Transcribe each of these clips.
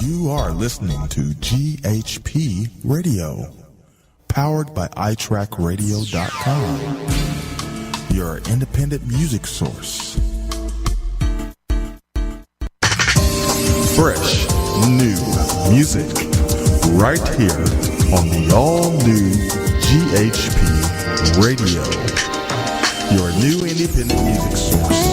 You are listening to GHP Radio, powered by iTrackRadio.com, your independent music source. Fresh, new music, right here on the all-new GHP Radio, your new independent music source.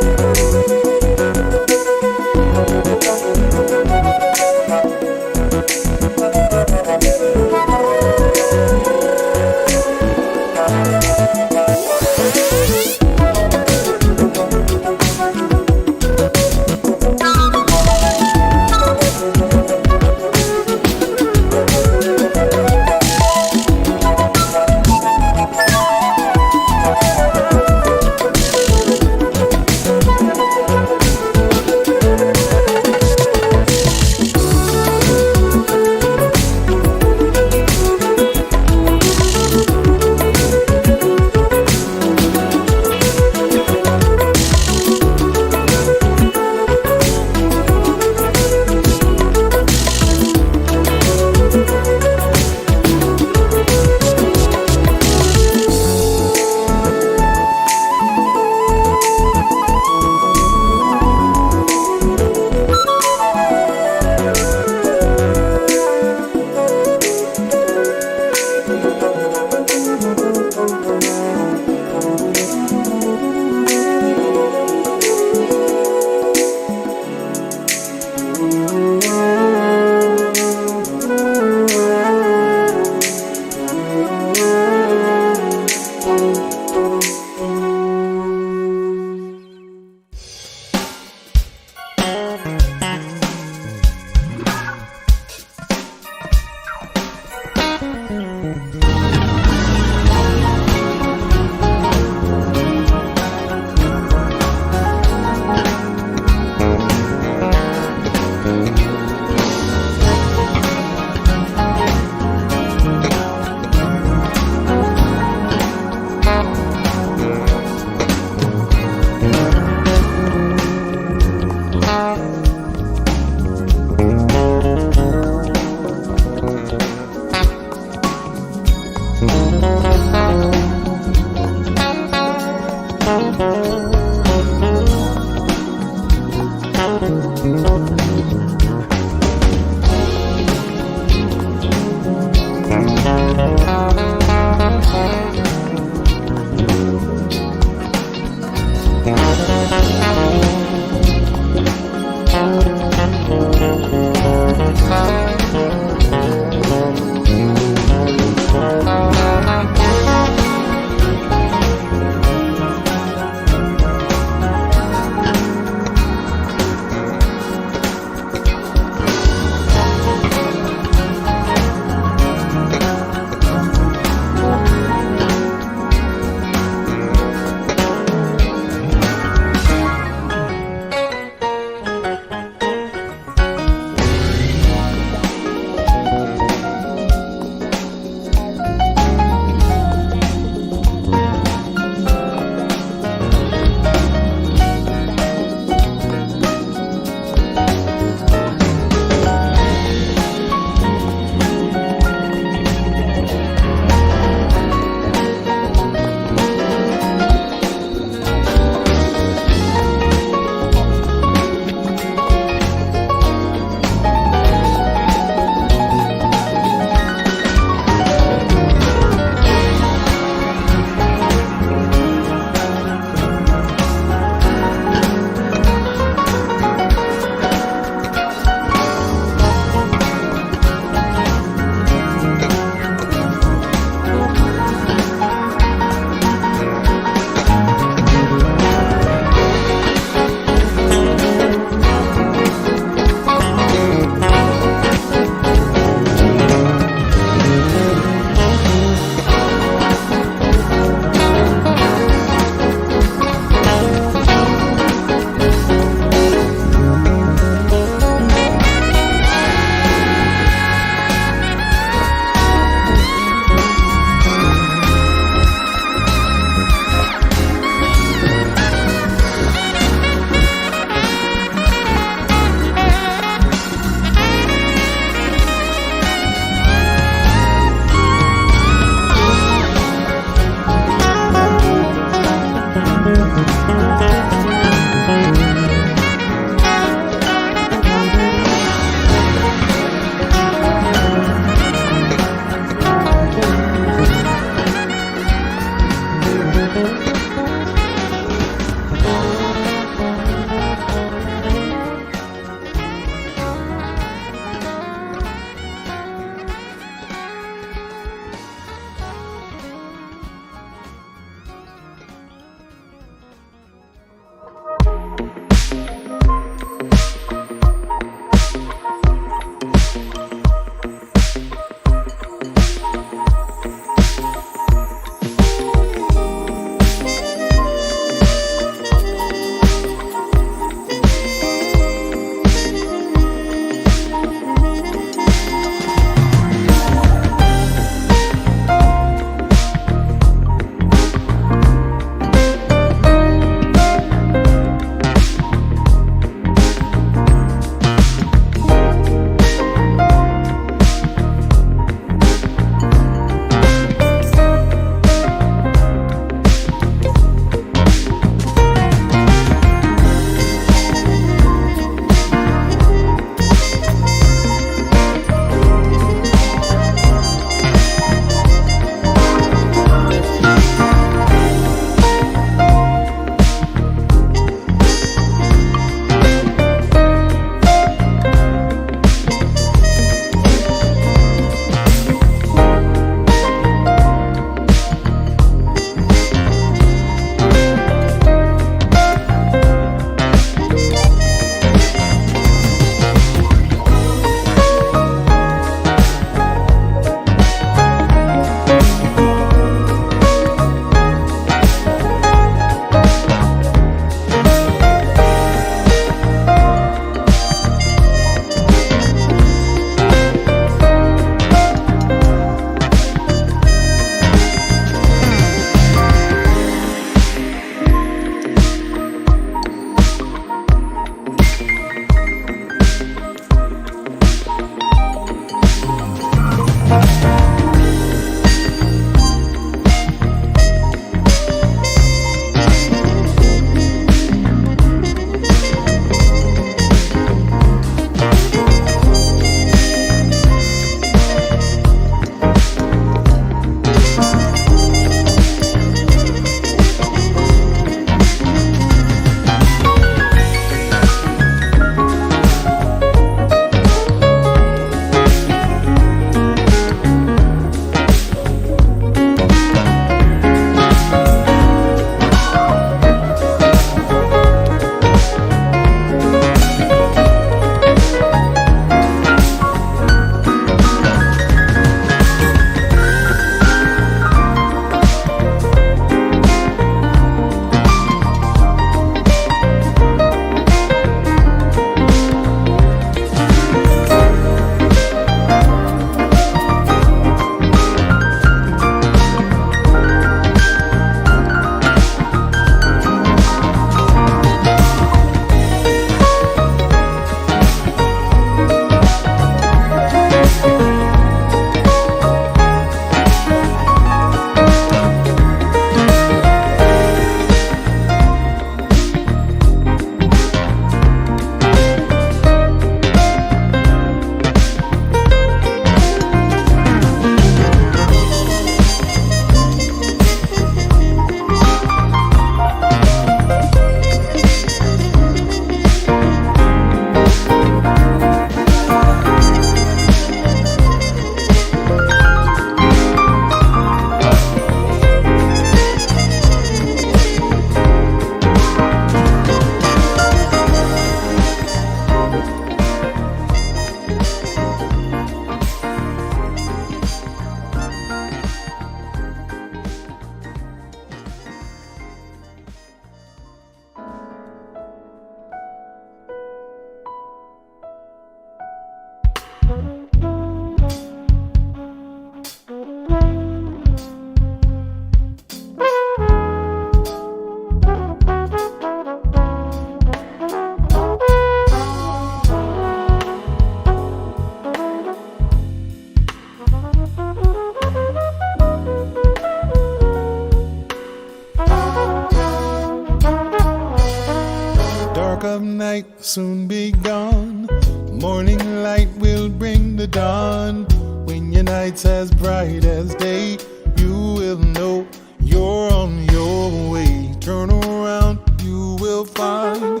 nights as bright as day, you will know you're on your way. Turn around, you will find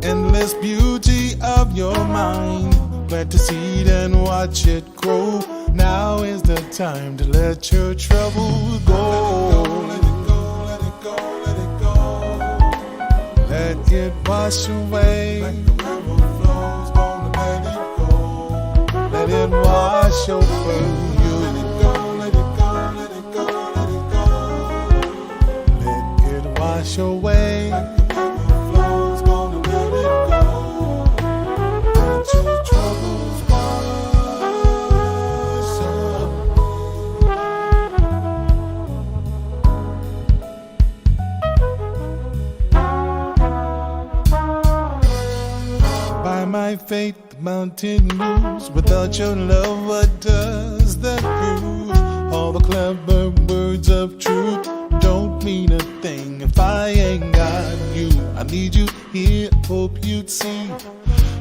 endless beauty of your mind. Plant the seed and watch it grow. Now is the time to let your troubles go. Let it go, let it go, let it go. Let it wash away. Like the river flows, gonna let it go. Let it wash over you. Let it go, let it go, let it go, let it go. Let it wash away. Like the river flows, gonna let it go. Let your troubles wash away. By my faith, the mountain moves. Without your love, what does that prove? All the clever words of truth don't mean a thing if I ain't got you. I need you here, hope you'd see.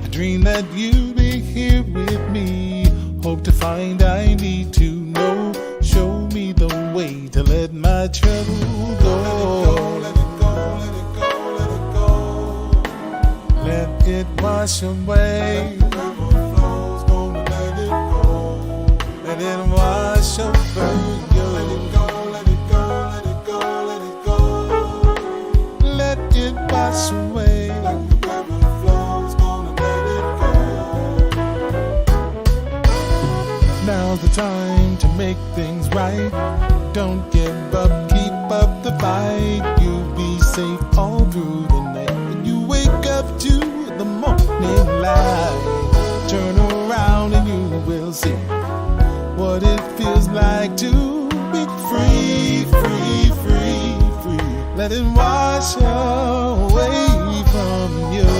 I dream that you'd be here with me. Hope to find I need to know. Show me the way to let my trouble go. Let it go, let it go, let it go, let it go. Let it wash away. Like the river flows, gonna let it go. Let it wash over you. Let it go, let it go, let it go, let it go. Let it wash away. Like the river flows, gonna let it go. Now's the time to make things right. Don't give up, keep up the fight. You'll be safe all through the night. When you wake up to the morning light, turn around and you will see what it feels like to be free, free, free, free. Let it wash away from you.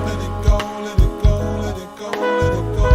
Let it go, let it go, let it go, let it go.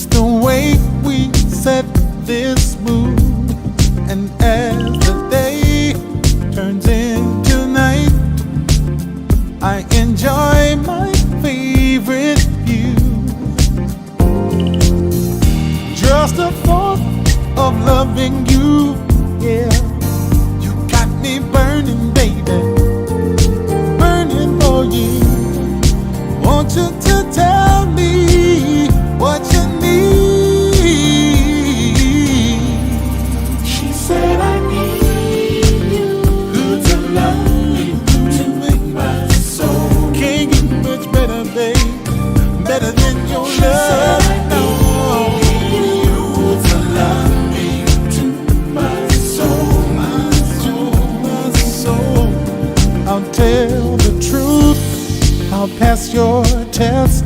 It's the way we set this mood, and as the day turns into night, I enjoy my favorite view. Just a thought of loving you, yeah. You got me burning, baby, burning for you. Want you to tell me what you need. She said I need you to love me, to make my soul. Can't get much better, babe, better than your love. She said I need you to love me, to my soul, my soul, my soul. I'll tell the truth, I'll pass your test.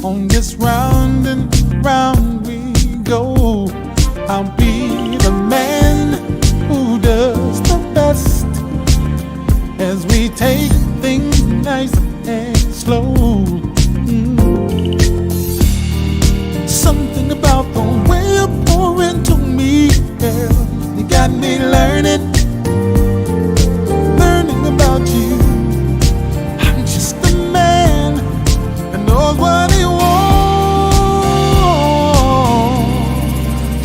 On this round and round we go, I'll be the man who does the best as we take things nice and slow. Something about the way you pour into me, girl, you got me learning about you. I'm just a man that knows what he wants.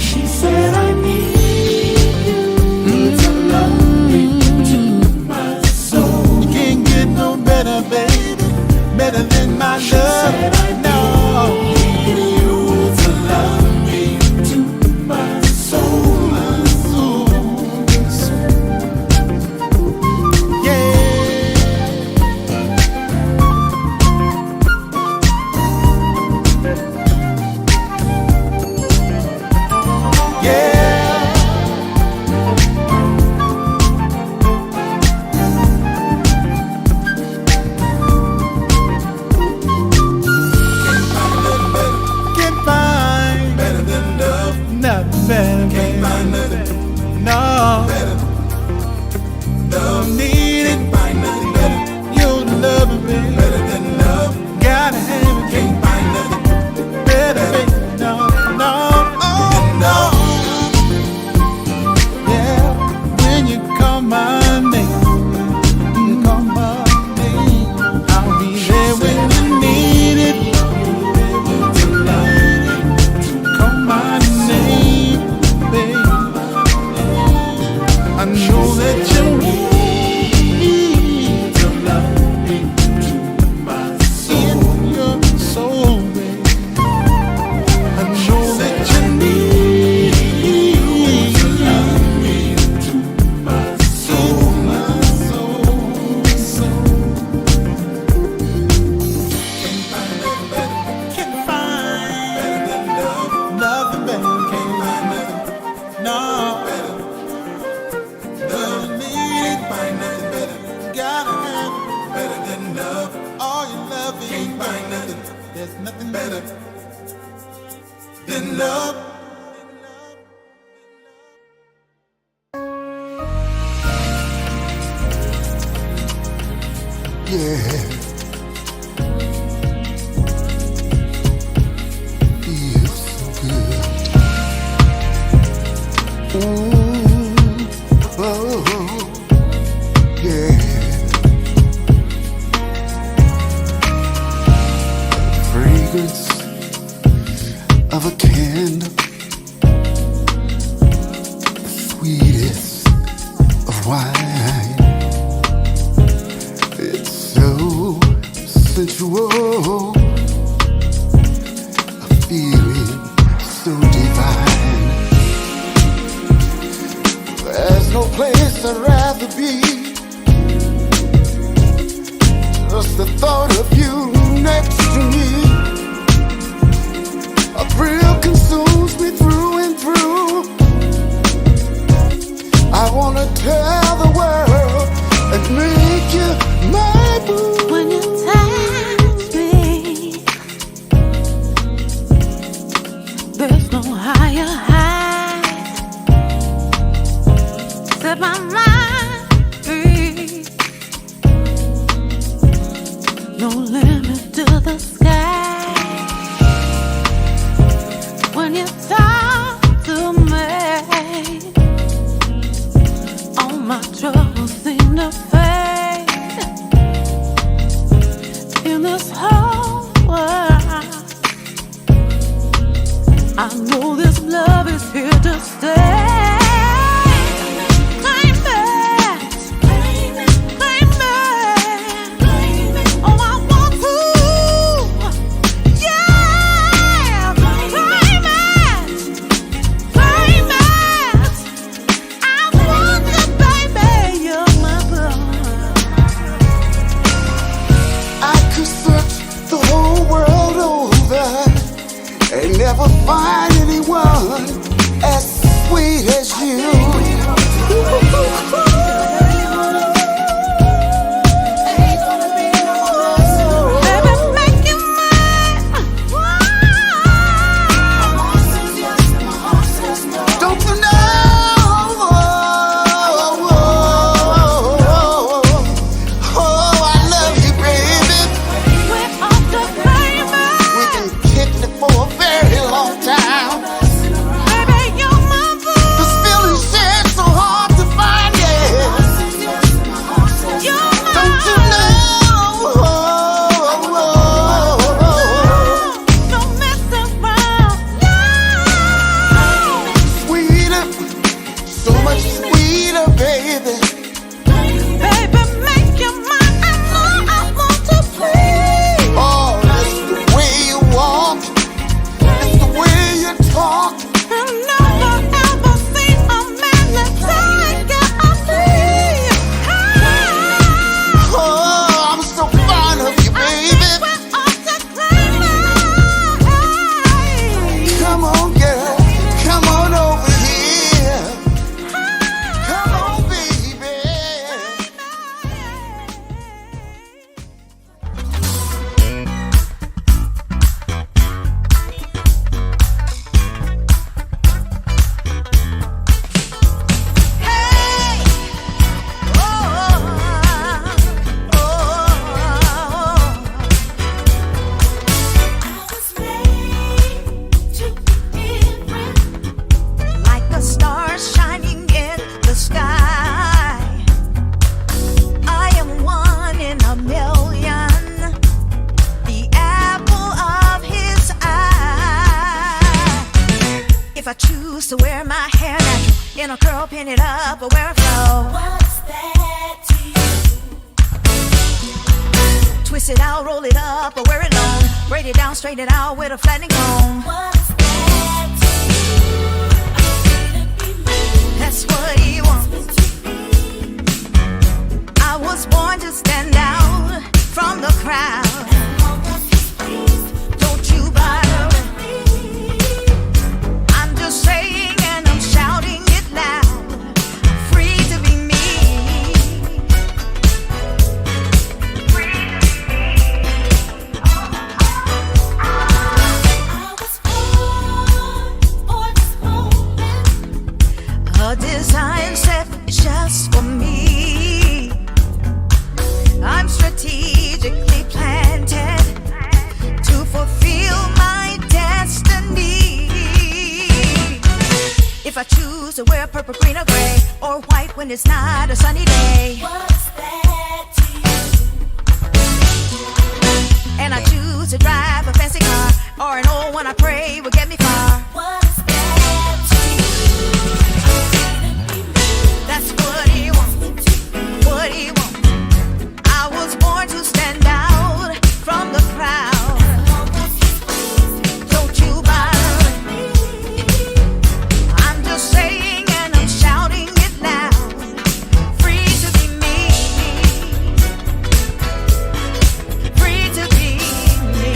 She said I need you to love me, to my soul. You can't get no better, baby, better than my love. She said I need you to love me, to my soul, my soul. Of a candle, the sweetest of wine. It's so sensual, a feeling so divine. There's no place I'd rather be. Just the thought of you next to me. A thrill consumes me through and through. I wanna tell the world and make you my boo. When you touch me, there's no higher high. Set my mind free. No limit to the sky. Never find anyone as sweet as you. If I choose to wear my hair natural, in a curl, pin it up, or wear a flow, what's that to you? Twist it out, roll it up, or wear it long, braid it down, straighten it out with a flattening comb. What's that to you? That's what he wants. I was born to stand out from the crowd. Don't you bother. I'm just saying and I'm shouting it loud. Free to be me. I was born for this moment. A design set just for me. I'm strategically planted to fulfill my destiny. If I choose to wear purple, green, or gray, or white when it's not a sunny day, what's that to you? And I choose to drive a fancy car, or an old one I pray will get me far. What's that to you? That's what he wants. What he wants. I was born to stand out from the crowd. Don't you bother. I'm just saying and I'm shouting it loud. Free to be me. Free to be me.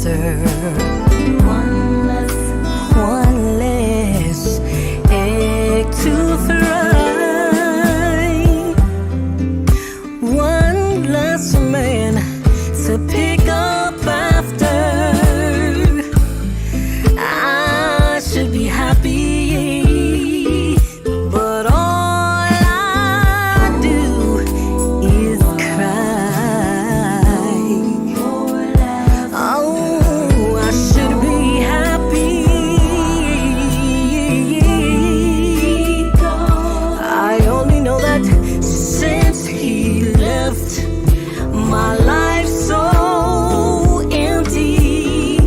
after. One less egg to fry. One less man to pick up after. I should be happy, but all I do is cry. Oh, I should be happy. I only know that since he left, my life's so empty.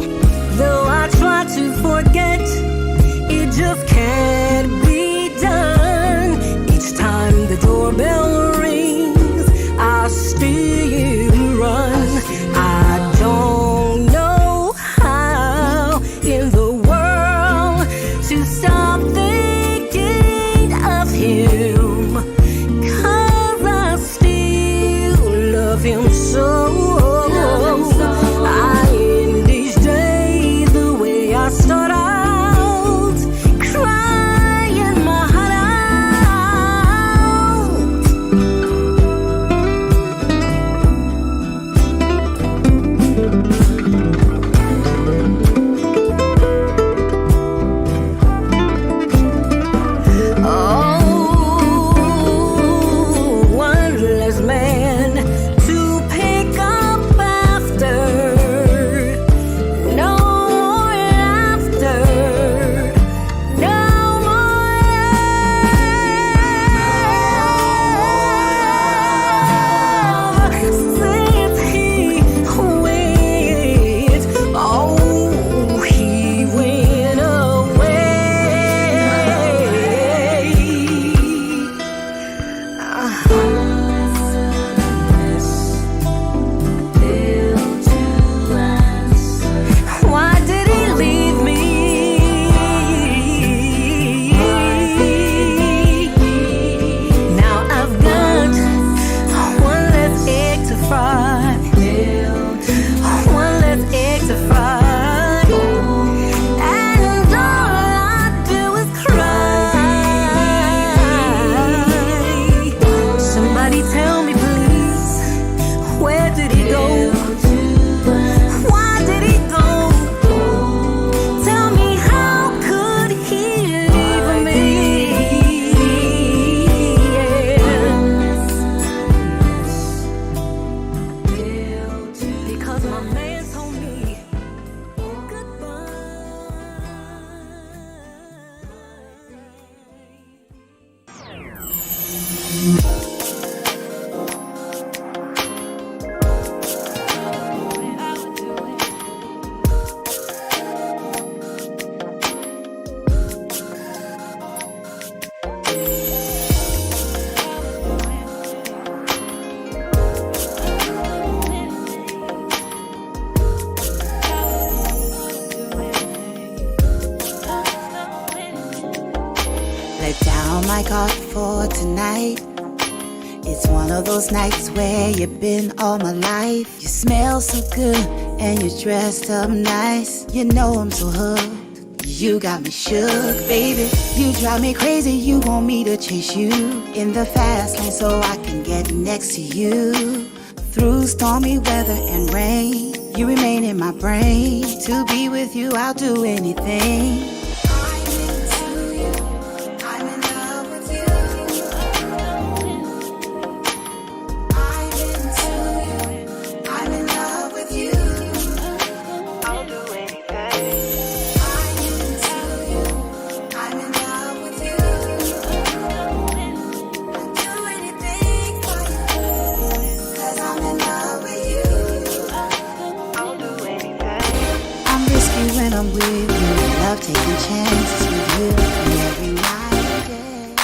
Though I try to forget, it just can't be done. Each time the doorbell rings, I still run. I don't know how in the world to stop thinking of him, 'cause I still love him so. I end each day the way I start out, crying my heart Oh, one less man to pick up after. No more laughter. No more love. Since he went, oh, he went away. Why did he leave me? Now I've got one less egg to fry. One less egg to fry. And all I do is cry. Somebody tell me please, where did he go? Why did he go? Tell me, how could he leave me? Because my man told me goodbye. Let down my guard for tonight. It's one of those nights where you've been all my life. You smell so good and you're dressed up nice. You know I'm so hooked. You got me shook, baby. You drive me crazy. You want me to chase you in the fast lane so I can get next to you. Through stormy weather and rain, you remain in my brain. To be with you, I'll do anything. I'm into you. I'm in love with you. I'm into you. I'm in love with you. I'll do anything. I'm into you. I'm in love with you. I'll do anything for you. 'Cause I'm in love with you. I'll do anything. I'm risky when I'm with you. Love taking chances with you every night and day.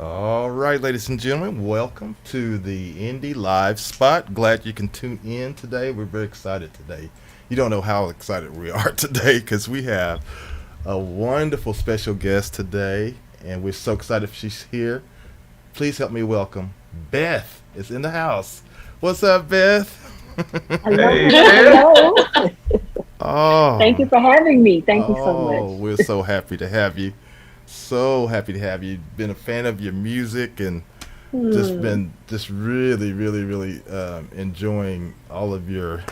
All right, ladies and gentlemen, welcome to the Indie Live Spot. Glad you can tune in today. We're very excited today. You don't know how excited we are today because we have a wonderful special guest today, and we're so excited she's here. Please help me welcome Beth is in the house. What's up, Beth? Hello. Hello. Oh, Thank you for having me. Thank you so much. We're so happy to have you. So happy to have you. Been a fan of your music and just really enjoying all of your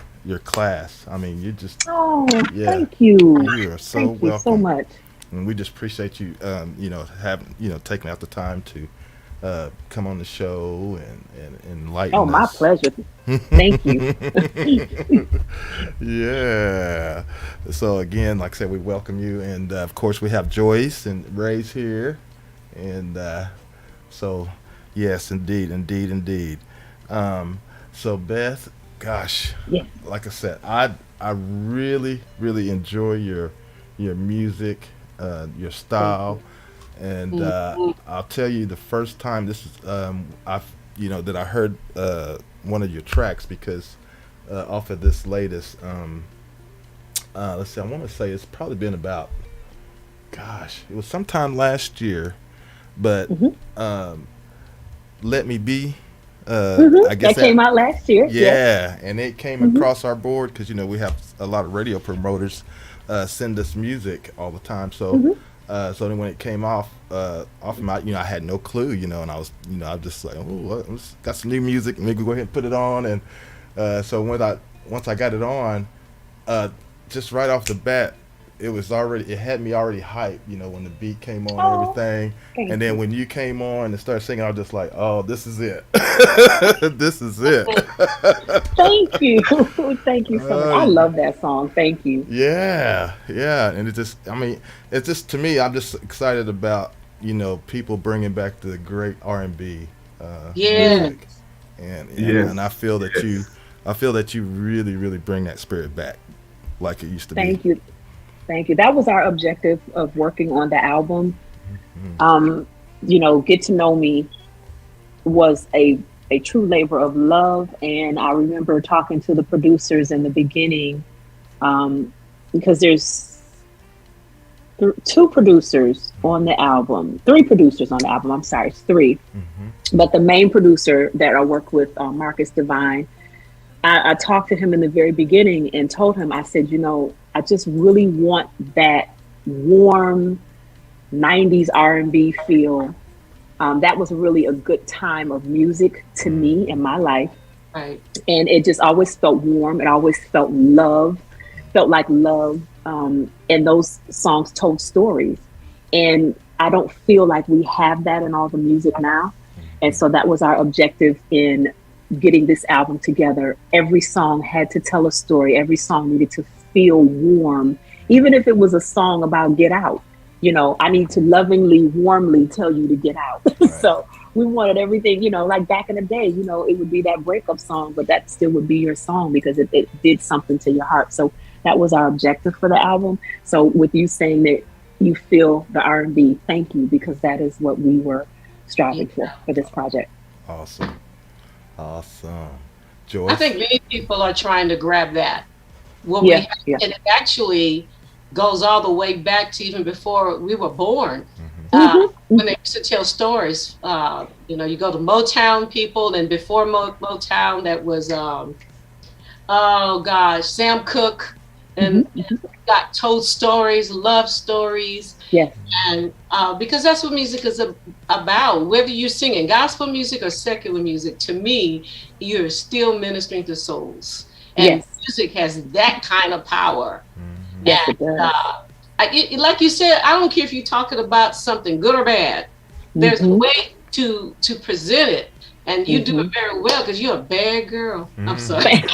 class. I mean, you just Thank you. You are so thank welcome. you so much. And we just appreciate you taking out the time to come on the show and enlighten us. Oh, my pleasure. Thank you. Yeah. So again, like I said, we welcome you, and of course we have Joyce and Ray's here, and so yes, indeed. So Beth, gosh, Yeah. like I said, I really enjoy your music, your style. And I'll tell you, the first time this is that I heard one of your tracks, because off of this latest let's see, I want to say it's probably been about, gosh, it was sometime last year, but Let Me Be, I guess that came out last year. yeah, and it came across our board because we have a lot of radio promoters send us music all the time, so so then when it came off my, I had no clue, and I was just like, got some new music, maybe go ahead and put it on, and so once I got it on, just right off the bat, it had me already hyped, when the beat came on and everything, and then when you came on and started singing, I was just like, oh, this is it. This is it. Thank you. Thank you so much. I love that song. Thank you. Yeah, and it's just, to me, I'm just excited about, people bringing back the great R&B music, and I feel that you really bring that spirit back like it used to be. Thank you. That was our objective of working on the album. Get to Know Me was a true labor of love, and I remember talking to the producers in the beginning, because there's three producers on the album. I'm sorry, it's three. But the main producer that I work with, Marcus Divine, I talked to him in the very beginning and told him, I said, I just really want that warm 90s R&B feel. That was really a good time of music to me in my life. Right. And it just always felt warm. It always felt like love. And those songs told stories. And I don't feel like we have that in all the music now. And so that was our objective in getting this album together. Every song had to tell a story. Every song needed to feel warm. Even if it was a song about get out, I need to lovingly, warmly tell you to get out. Right. So we wanted everything, like back in the day, it would be that breakup song, but that still would be your song because it did something to your heart. So that was our objective for the album. So with you saying that you feel the R&B, thank you, because that is what we were striving for this project. Awesome. Joyce? I think many people are trying to grab that. And it actually goes all the way back to even before we were born. When they used to tell stories, you go to Motown people, and before Motown, that was, Sam Cooke, and got told stories, love stories. Yes. And because that's what music is about, whether you're singing gospel music or secular music, to me, you're still ministering to souls. And music has that kind of power. Yes, it does. Like you said, I don't care if you're talking about something good or bad. There's a way to present it, and you do it very well because you're a bad girl. I'm sorry.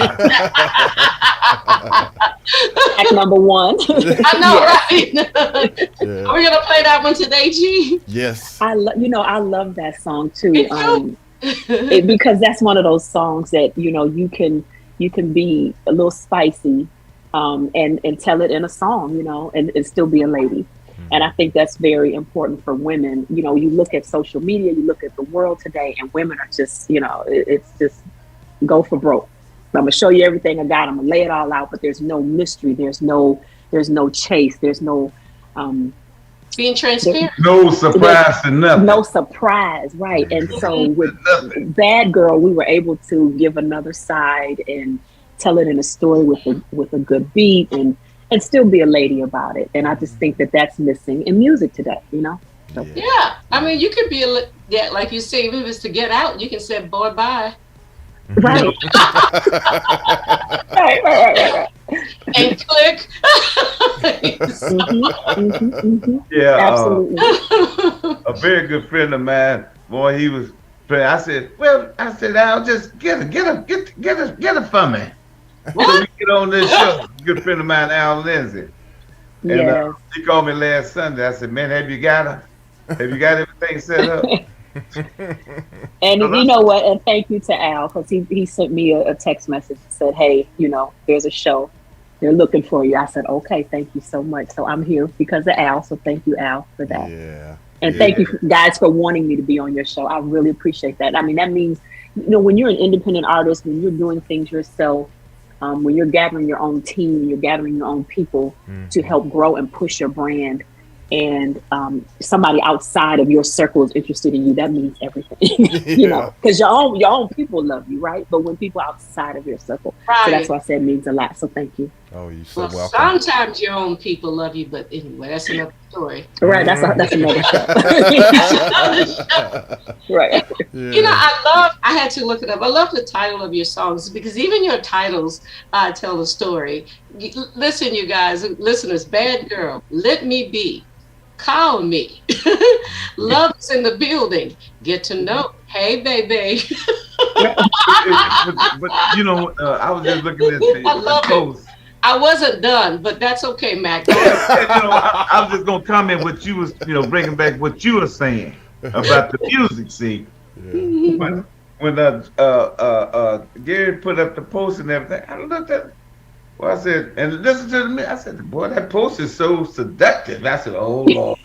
Act number one. I know, right? Are we gonna play that one today, G? Yes. I love that song too. Because that's one of those songs that you can be a little spicy, and tell it in a song, and still be a lady. And I think that's very important for women. You know, you look at social media, you look at the world today, and women are just, you know, it's just go for broke. I'm gonna show you everything I got. I'm gonna lay it all out, but there's no mystery. There's no chase. There's no being transparent. No surprise to nothing. No surprise, right? And so with Bad Girl, we were able to give another side and tell it in a story with a good beat and still be a lady about it. And I just think that that's missing in music today, you know? So. Yeah, I mean, you could be like you say, even if it's to get out, you can say, boy, bye. Right. right. And click. Yeah, absolutely. A very good friend of mine, boy, he was. I said, Al, just get her for me. So we get on this show. Good friend of mine, Al Lindsay. And he called me last Sunday. I said, man, have you got her? Have you got everything set up? And you know what? And thank you to Al, because he sent me a text message and said, hey, you know, there's a show. They're looking for you. I said, okay, thank you so much. So I'm here because of Al. So thank you, Al, for that. Yeah. And thank you guys for wanting me to be on your show. I really appreciate that. I mean, that means, you know, when you're an independent artist, when you're doing things yourself, when you're gathering your own team, you're gathering your own people to help grow and push your brand, and somebody outside of your circle is interested in you, that means everything. You know, because your own people love you, right? But when people outside of your circle, so that's why I said it means a lot. So thank you. Oh, you're so welcome. Sometimes your own people love you, but anyway, that's another story. Right, that's another show. Right. Yeah. You know, I had to look it up. I love the title of your songs because even your titles tell a story. Listen, you guys, listeners, Bad Girl, Let Me Be, Call Me, Love is in the Building, Get to Know, Hey Baby. but you know, I was just looking at the post. I wasn't done, but that's okay, Mac. You know, I was just gonna comment what you was, you know, bringing back what you were saying about the music scene. Yeah. When Gary put up the post and everything, I looked at it. Well, I said, and listen to me. I said, boy, that post is so seductive. I said, oh Lord.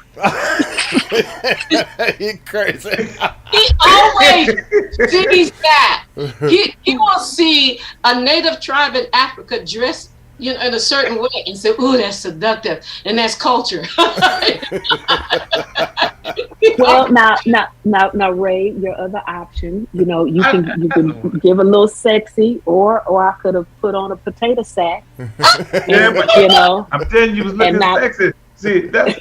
You're crazy. He always sees that. He will see a native tribe in Africa dressed, you know, in a certain way and say, "Ooh, that's seductive," and that's culture. Well, now, Ray, your other option, you know, you can give a little sexy, or I could have put on a potato sack. Yeah, but you know, I'm telling you, was looking sexy. See, that'll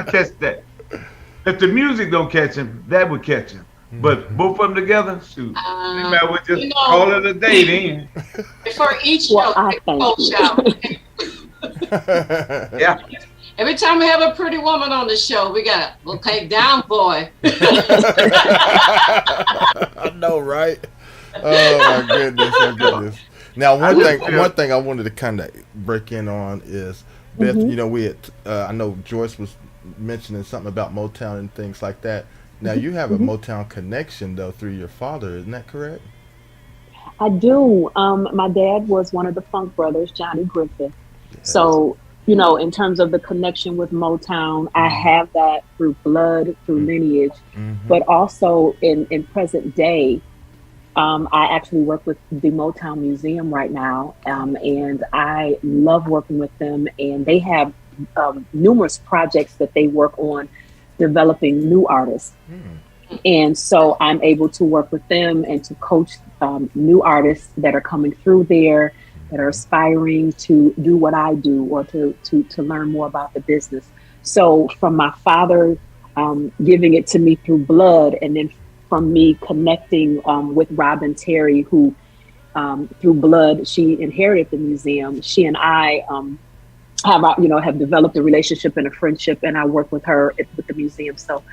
catch that. If the music don't catch him, that would catch him. But both of them together, shoot, we would just call it a day then. For each show, Yeah. Every time we have a pretty woman on the show, we got okay, down boy. I know, right? Oh my goodness. Now, one thing I wanted to kind of break in on is, Beth, you know, we had, I know Joyce was mentioning something about Motown and things like that. Now, you have a Motown connection, though, through your father. Isn't that correct? I do. My dad was one of the Funk Brothers, Johnny Griffith. Yes. So, you know, in terms of the connection with Motown, I have that through blood, through lineage, but also in present day, I actually work with the Motown Museum right now, and I love working with them, and they have numerous projects that they work on developing new artists. And so I'm able to work with them and to coach new artists that are coming through there, that are aspiring to do what I do, or to learn more about the business. So from my father giving it to me through blood, and then from me connecting with Robin Terry, who through blood, she inherited the museum. She and I have developed a relationship and a friendship, and I work with her with the museum. So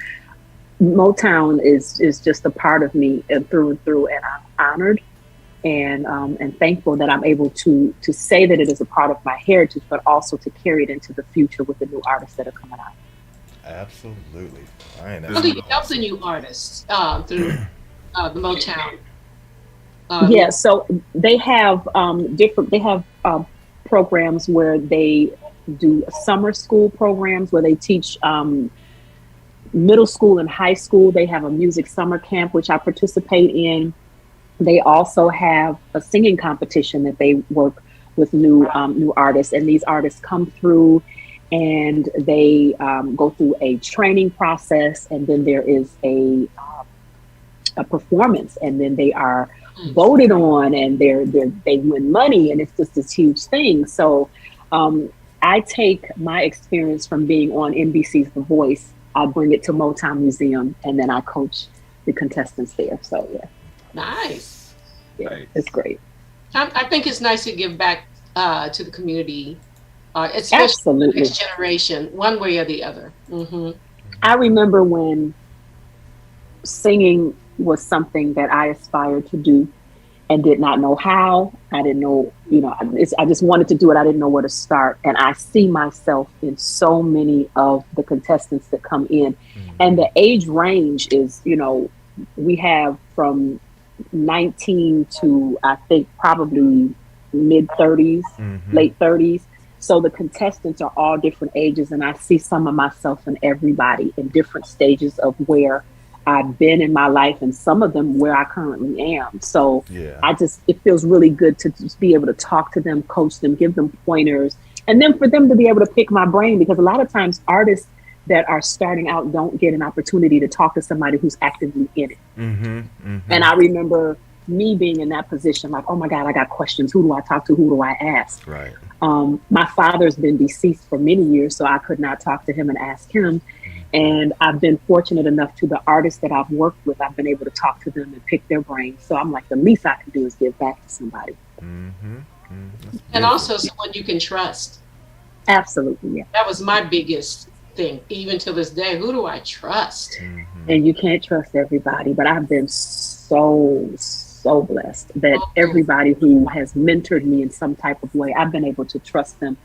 Motown is just a part of me through and through, and I'm honored and thankful that I'm able to say that it is a part of my heritage, but also to carry it into the future with the new artists that are coming out. Absolutely. How do you help the new artists through the Motown? So they have programs where they do summer school programs where they teach middle school and high school. They have a music summer camp, which I participate in. They also have a singing competition that they work with new artists, and these artists come through and they go through a training process, and then there is a performance, and then they are voted on, and they win money, and it's just this huge thing. So I take my experience from being on NBC's The Voice, I bring it to Motown Museum, and then I coach the contestants there. So yeah. Nice. Yeah, Nice. it's great. I think it's nice to give back to the community, especially Absolutely. the next generation, one way or the other. Mm-hmm. I remember when singing was something that I aspired to do and did not know how. I didn't know, I just wanted to do it. I didn't know where to start. And I see myself in so many of the contestants that come in. And the age range is, we have from 19 to, I think, probably mid 30s, late 30s. So the contestants are all different ages. And I see some of myself in everybody in different stages of where I've been in my life, and some of them where I currently am. So it feels really good to just be able to talk to them, coach them, give them pointers, and then for them to be able to pick my brain, because a lot of times artists that are starting out don't get an opportunity to talk to somebody who's actively in it. And I remember me being in that position, like, oh my God, I got questions. Who do I talk to? Who do I ask? Right. My father's been deceased for many years, so I could not talk to him and ask him. And I've been fortunate enough to the artists that I've worked with, I've been able to talk to them and pick their brains. So I'm like, the least I can do is give back to somebody. And also someone you can trust. Absolutely, yeah. That was my biggest thing, even to this day. Who do I trust? And you can't trust everybody, but I've been so blessed that everybody who has mentored me in some type of way, I've been able to trust them.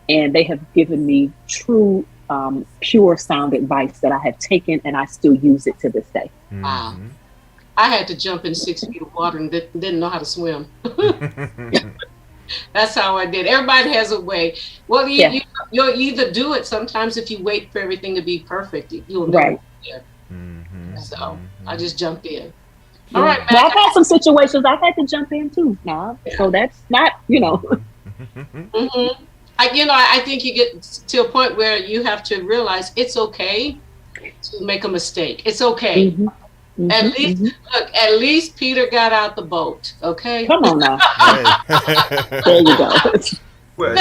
And they have given me true pure sound advice that I have taken, and I still use it to this day. Wow. I had to jump in 6 feet of water and didn't know how to swim. That's how I did. Everybody has a way. Well, you'll either do it. Sometimes if you wait for everything to be perfect, you'll never get there. So I just jumped in. All right, Matt. I've had some situations I've had to jump in too now. So that's not, I think you get to a point where you have to realize it's okay to make a mistake. It's okay. At least Peter got out the boat. Okay. Come on now. There you go. Well,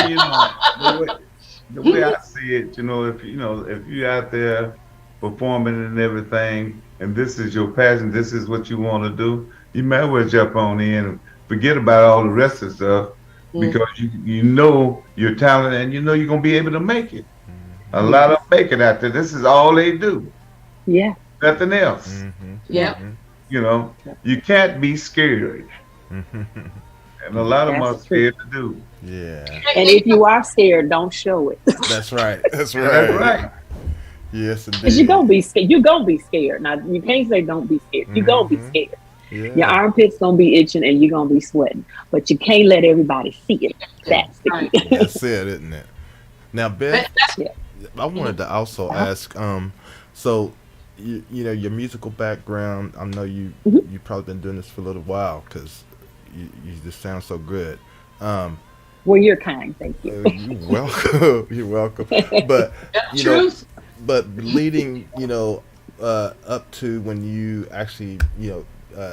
the way I see it, if you're out there performing and everything, and this is your passion, this is what you want to do, you might as well jump on in and forget about all the rest of the stuff. Because you know your talent, and you're going to be able to make it. A lot of them make it out there. This is all they do. Yeah. Nothing else. You can't be scared. And a lot of them are scared to do. Yeah. And if you are scared, don't show it. That's right. That's right. That's right. Yes, indeed. Because you're going to be scared. You're going to be scared. Now, you can't say don't be scared. You're going to be scared. Yeah. Your armpits gonna be itching and you're gonna be sweating, but you can't let everybody see it. That's the key. That's it, isn't it? Now, Beth, I wanted to also ask. So, your musical background. I know you've probably been doing this for a little while because you just sound so good. Well, you're kind. Thank you. You're welcome. You're welcome. But but leading, up to when you actually,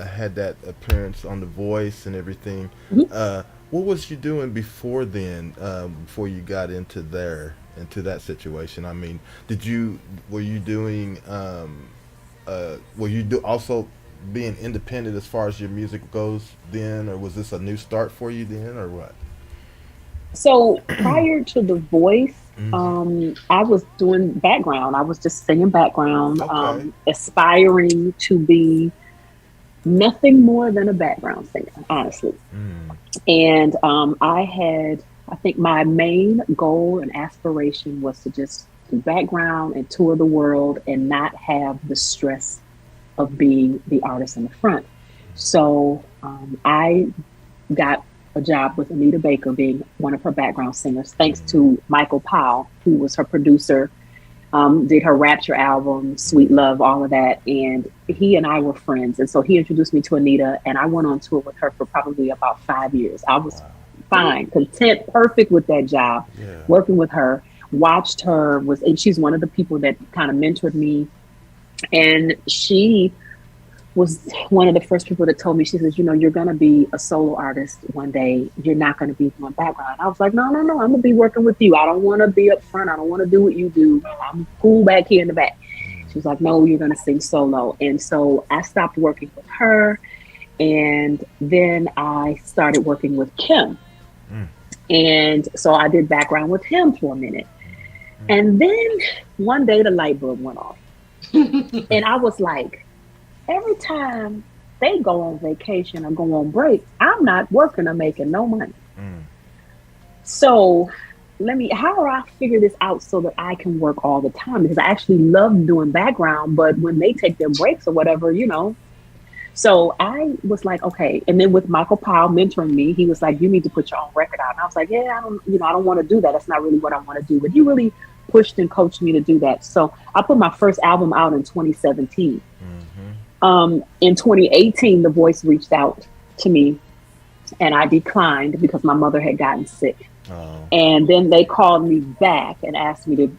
had that appearance on The Voice and everything. What was you doing before then? Before you got into that situation? I mean, were you doing? Were you also being independent as far as your music goes then, or was this a new start for you then, or what? So prior to The Voice, I was doing background. I was just singing background, aspiring to be nothing more than a background singer, honestly. And I think my main goal and aspiration was to just do background and tour the world and not have the stress of being the artist in the front. So I got a job with Anita Baker being one of her background singers, thanks to Michael Powell, who was her producer, did her Rapture album, Sweet Love, all of that. And he and I were friends. And so he introduced me to Anita, and I went on tour with her for probably about 5 years. I was fine, content, perfect with that job, working with her, watched her, and she's one of the people that kind of mentored me. And she was one of the first people that told me, she says, you're going to be a solo artist one day. You're not going to be doing background. I was like, no, I'm going to be working with you. I don't want to be up front. I don't want to do what you do. I'm cool back here in the back. She was like, no, you're going to sing solo. And so I stopped working with her. And then I started working with Kim. And so I did background with him for a minute. And then one day the light bulb went off. And I was like, every time they go on vacation or go on break, I'm not working or making no money. So how do I figure this out so that I can work all the time? Because I actually love doing background, but when they take their breaks or whatever, So I was like, okay. And then with Michael Powell mentoring me, he was like, you need to put your own record out. And I was like, yeah, I don't want to do that. That's not really what I want to do. But he really pushed and coached me to do that. So I put my first album out in 2017. In 2018, The Voice reached out to me, and I declined because my mother had gotten sick. And then they called me back and asked me to,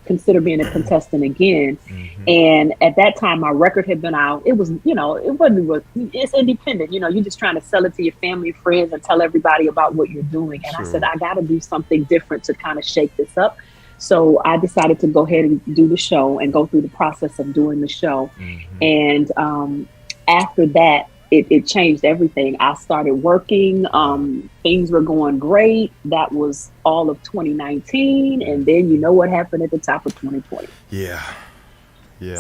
consider being a contestant again. And at that time, my record had been out. It was, it's independent. You're just trying to sell it to your family, friends, and tell everybody about what you're doing. And I said, I got to do something different to kind of shake this up. So I decided to go ahead and do the show and go through the process of doing the show. And after that, it changed everything. I started working. Things were going great. That was all of 2019. And then you know what happened at the top of 2020. Yeah.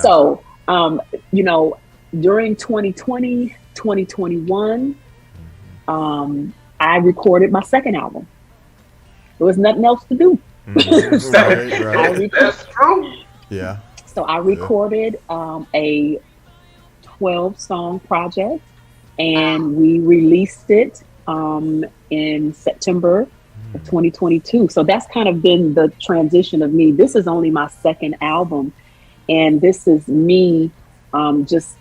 So, during 2020, 2021, I recorded my second album. There was nothing else to do. Right. That's true. Yeah. So I recorded a 12-song project, and we released it in September of 2022. So that's kind of been the transition of me. This is only my second album, and this is me just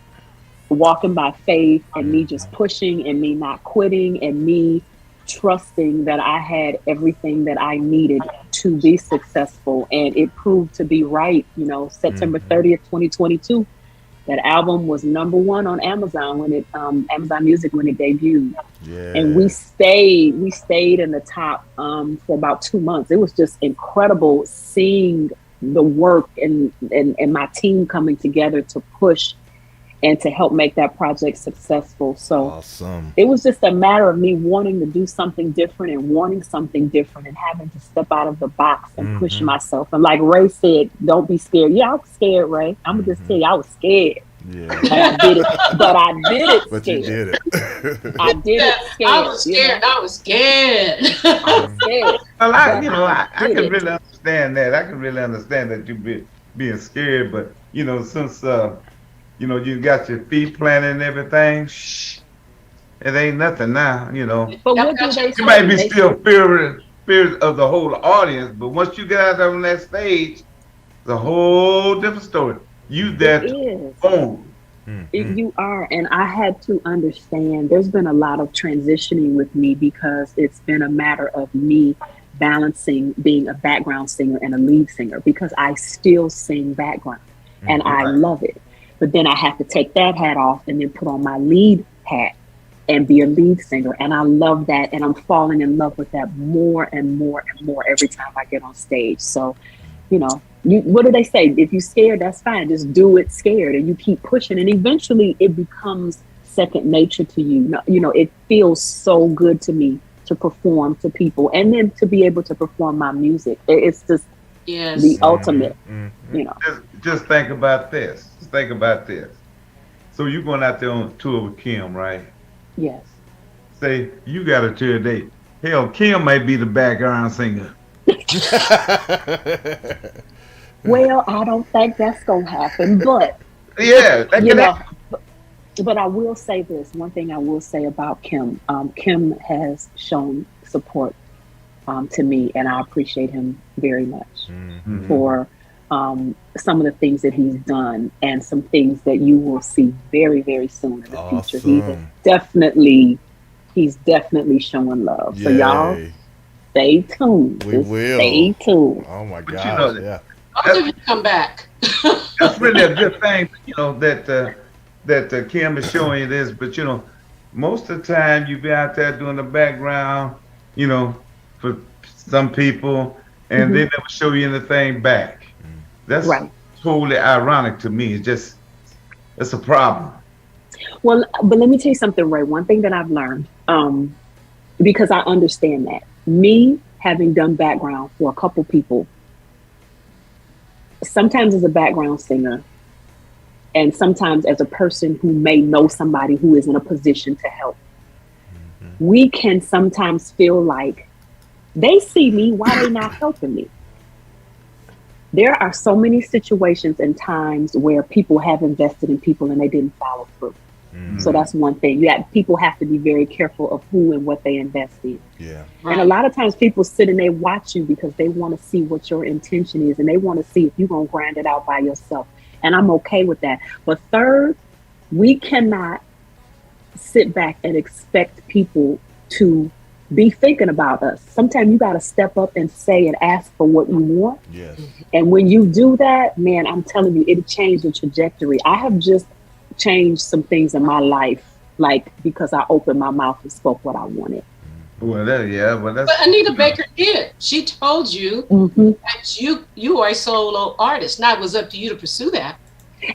walking by faith, and me just pushing, and me not quitting, and me trusting that I had everything that I needed to be successful. And it proved to be right. September 30th, 2022, that album was #1 on Amazon when it Amazon Music when it debuted. And we stayed in the top for about 2 months. It was just incredible seeing the work and my team coming together to push and to help make that project successful. So awesome. It was just a matter of me wanting to do something different and wanting something different and having to step out of the box and push myself. And like Ray said, don't be scared. Yeah, I was scared, Ray. I'm going to just tell you, I was scared. Yeah. But I did it. But scared. you did it. I did it scared. I was scared. I was scared. I was scared. Well, I can really understand that. I can really understand that you being scared. But, since... you got your feet planted and everything. Shh, it ain't nothing now, But what do they say? You might be still fear of the whole audience, but once you get out there on that stage, it's a whole different story. You there to perform. You are, and I had to understand. There's been a lot of transitioning with me because it's been a matter of me balancing being a background singer and a lead singer, because I still sing background and I love it. But then I have to take that hat off and then put on my lead hat and be a lead singer. And I love that. And I'm falling in love with that more and more and more every time I get on stage. So, what do they say? If you're scared, that's fine. Just do it scared, and you keep pushing. And eventually it becomes second nature to you. It feels so good to me to perform to people and then to be able to perform my music. It's just the ultimate, Just think about this. Think about this. So you're going out there on tour with Kim, right? Yes. Say you got a tour date. Hell, Kim might be the background singer. Well, I don't think that's gonna happen, but yeah, But I will say this. One thing I will say about Kim. Kim has shown support to me, and I appreciate him very much for some of the things that he's done, and some things that you will see very, very soon in the future. He's definitely showing love. So y'all, stay tuned. We will. Stay tuned. Oh my But God! Both of you come back. That's really a good thing, that Kim is showing you this. But most of the time you be out there doing the background, for some people, and they never show you anything back. That's totally ironic to me. It's a problem. Well, but let me tell you something, Ray. One thing that I've learned, because I understand that, me having done background for a couple people, sometimes as a background singer, and sometimes as a person who may know somebody who is in a position to help, we can sometimes feel like they see me, why they not helping me? There are so many situations and times where people have invested in people and they didn't follow through. So that's one thing. People have to be very careful of who and what they invest in. Yeah. And a lot of times people sit and they watch you because they want to see what your intention is, and they want to see if you're going to grind it out by yourself. And I'm okay with that. But third, we cannot sit back and expect people to be thinking about us. Sometimes you got to step up and say and ask for what you want. Yes. And when you do that, man, I'm telling you, it'll change the trajectory. I have just changed some things in my life, like because I opened my mouth and spoke what I wanted. Well, that's. But Anita Baker did. She told you that you are a solo artist. Now it was up to you to pursue that.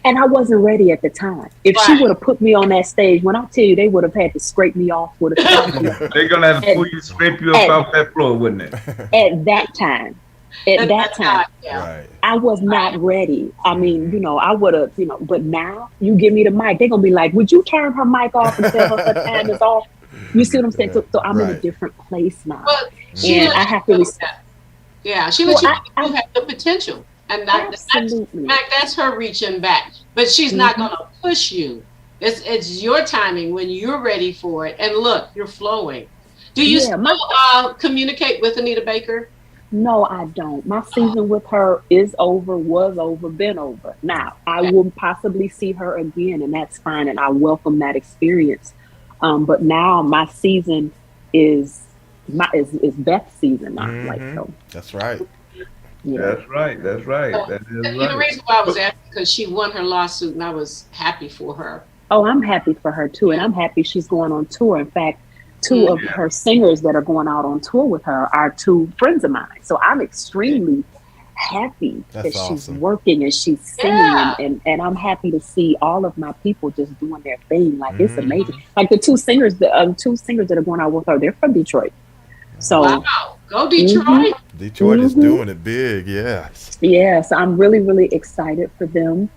And I wasn't ready at the time. If she would have put me on that stage, when I tell you, they would have had to scrape me off with a scraper. They're gonna have to pull you, scrape you up off that floor, wouldn't it? At that time. I was not ready. I mean, I would have, but now you give me the mic, they're going to be like, would you turn her mic off and tell her her time is off? You see what I'm saying? So I'm in a different place now. But and I have to respect. Yeah, she let you have the potential. And that's her reaching back. But she's not going to push you. It's your timing when you're ready for it. And look, you're flowing. Do you still communicate with Anita Baker? No, I don't. My season with her is over, was over, been over. Now, I will possibly see her again, and that's fine, and I welcome that experience. But now my season is Beth's season now. So. That's right. Yeah. That's right. That is right. The reason why I was asking, because she won her lawsuit, and I was happy for her. Oh, I'm happy for her too, and I'm happy she's going on tour. In fact, two of her singers that are going out on tour with her are two friends of mine. So I'm extremely happy that she's working and she's singing, and I'm happy to see all of my people just doing their thing. Like it's amazing. Like the two singers that are going out with her, they're from Detroit. So go Detroit. Detroit is doing it big, yes. Yeah, so I'm really, really excited for them.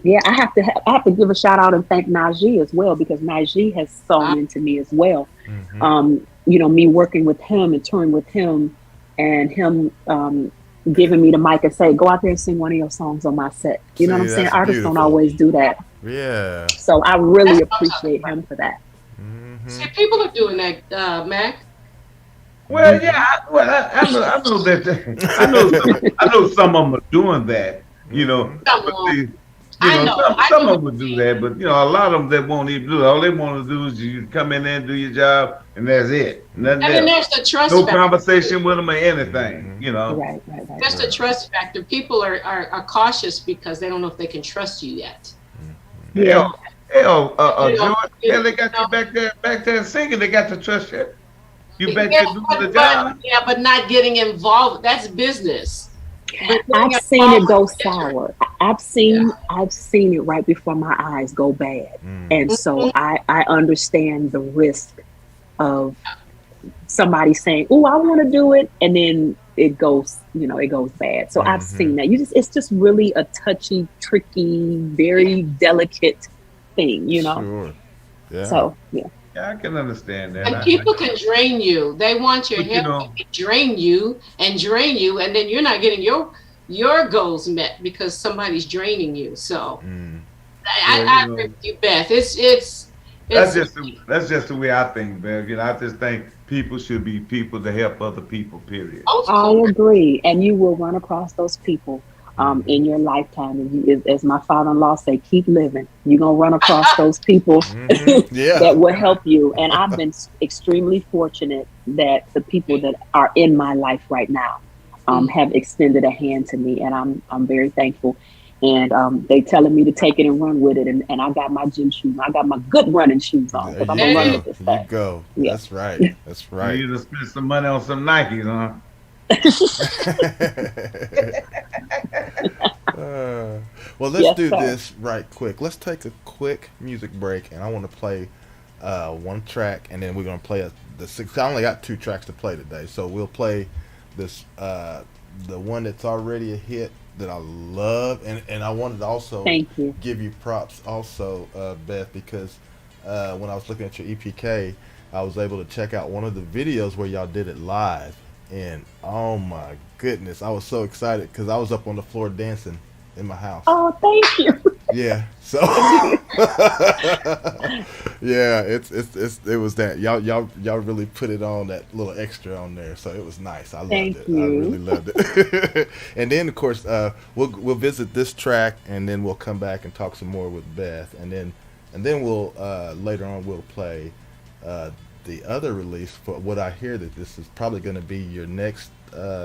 Yeah, I have to give a shout out and thank Najee as well, because Najee has sown into me as well. Me working with him and touring with him, and him giving me the mic and say, go out there and sing one of your songs on my set. You know what I'm saying? Artists don't always do that. Yeah. So I really appreciate him for that. See, people are doing that, Mac. Well, yeah. I know that. I know some of them are doing that. Some of them would do that, but a lot of them that won't even do it. All they want to do is you come in there and do your job, and that's it. Nothing else. Then there's the trust factor. factor. Conversation with them or anything. Right. That's the trust factor. People are cautious because they don't know if they can trust you yet. Yeah. George, they got you back there singing. They got to trust you. You back there doing the job. Yeah, but not getting involved. That's business. I've seen it go sour. I've seen it right before my eyes go bad. And so I understand the risk of somebody saying, "Oh, I want to do it," and then it goes bad. So I've seen that. It's just really a touchy, tricky, very delicate thing, Sure. Yeah. So yeah. Yeah, I can understand that. And people can drain you. They want your help to drain you, and then you're not getting your goals met because somebody's draining you. So I agree with you, Beth. It's that's just the way I think, Beth. I just think people should be people to help other people. Period. I agree, and you will run across those people in your lifetime. And you, as my father-in-law say, keep living. You're gonna run across those people that will help you. And I've been extremely fortunate that the people that are in my life right now have extended a hand to me, and I'm very thankful. And they telling me to take it and run with it, and I got my gym shoes. I got my good running shoes on because I'm gonna run with this thing. There you go. Yeah. That's right. That's right. You need to spend some money on some Nikes, huh? Well, let's do this right quick. Let's take a quick music break, and I want to play one track, and then we're gonna play the six. I only got 2 tracks to play today, so we'll play this the one that's already a hit that I love, and I wanted to also give you props also, Beth, because when I was looking at your EPK, I was able to check out one of the videos where y'all did it live, and oh my goodness, I was so excited because I was up on the floor dancing in my house. Oh, thank you. Yeah, so yeah, it was that y'all really put it on, that little extra on there, so it was nice. I loved it. I really loved it. And then of course we'll visit this track, and then we'll come back and talk some more with Beth, and then we'll later on we'll play the other release for what I hear that this is probably going to be your next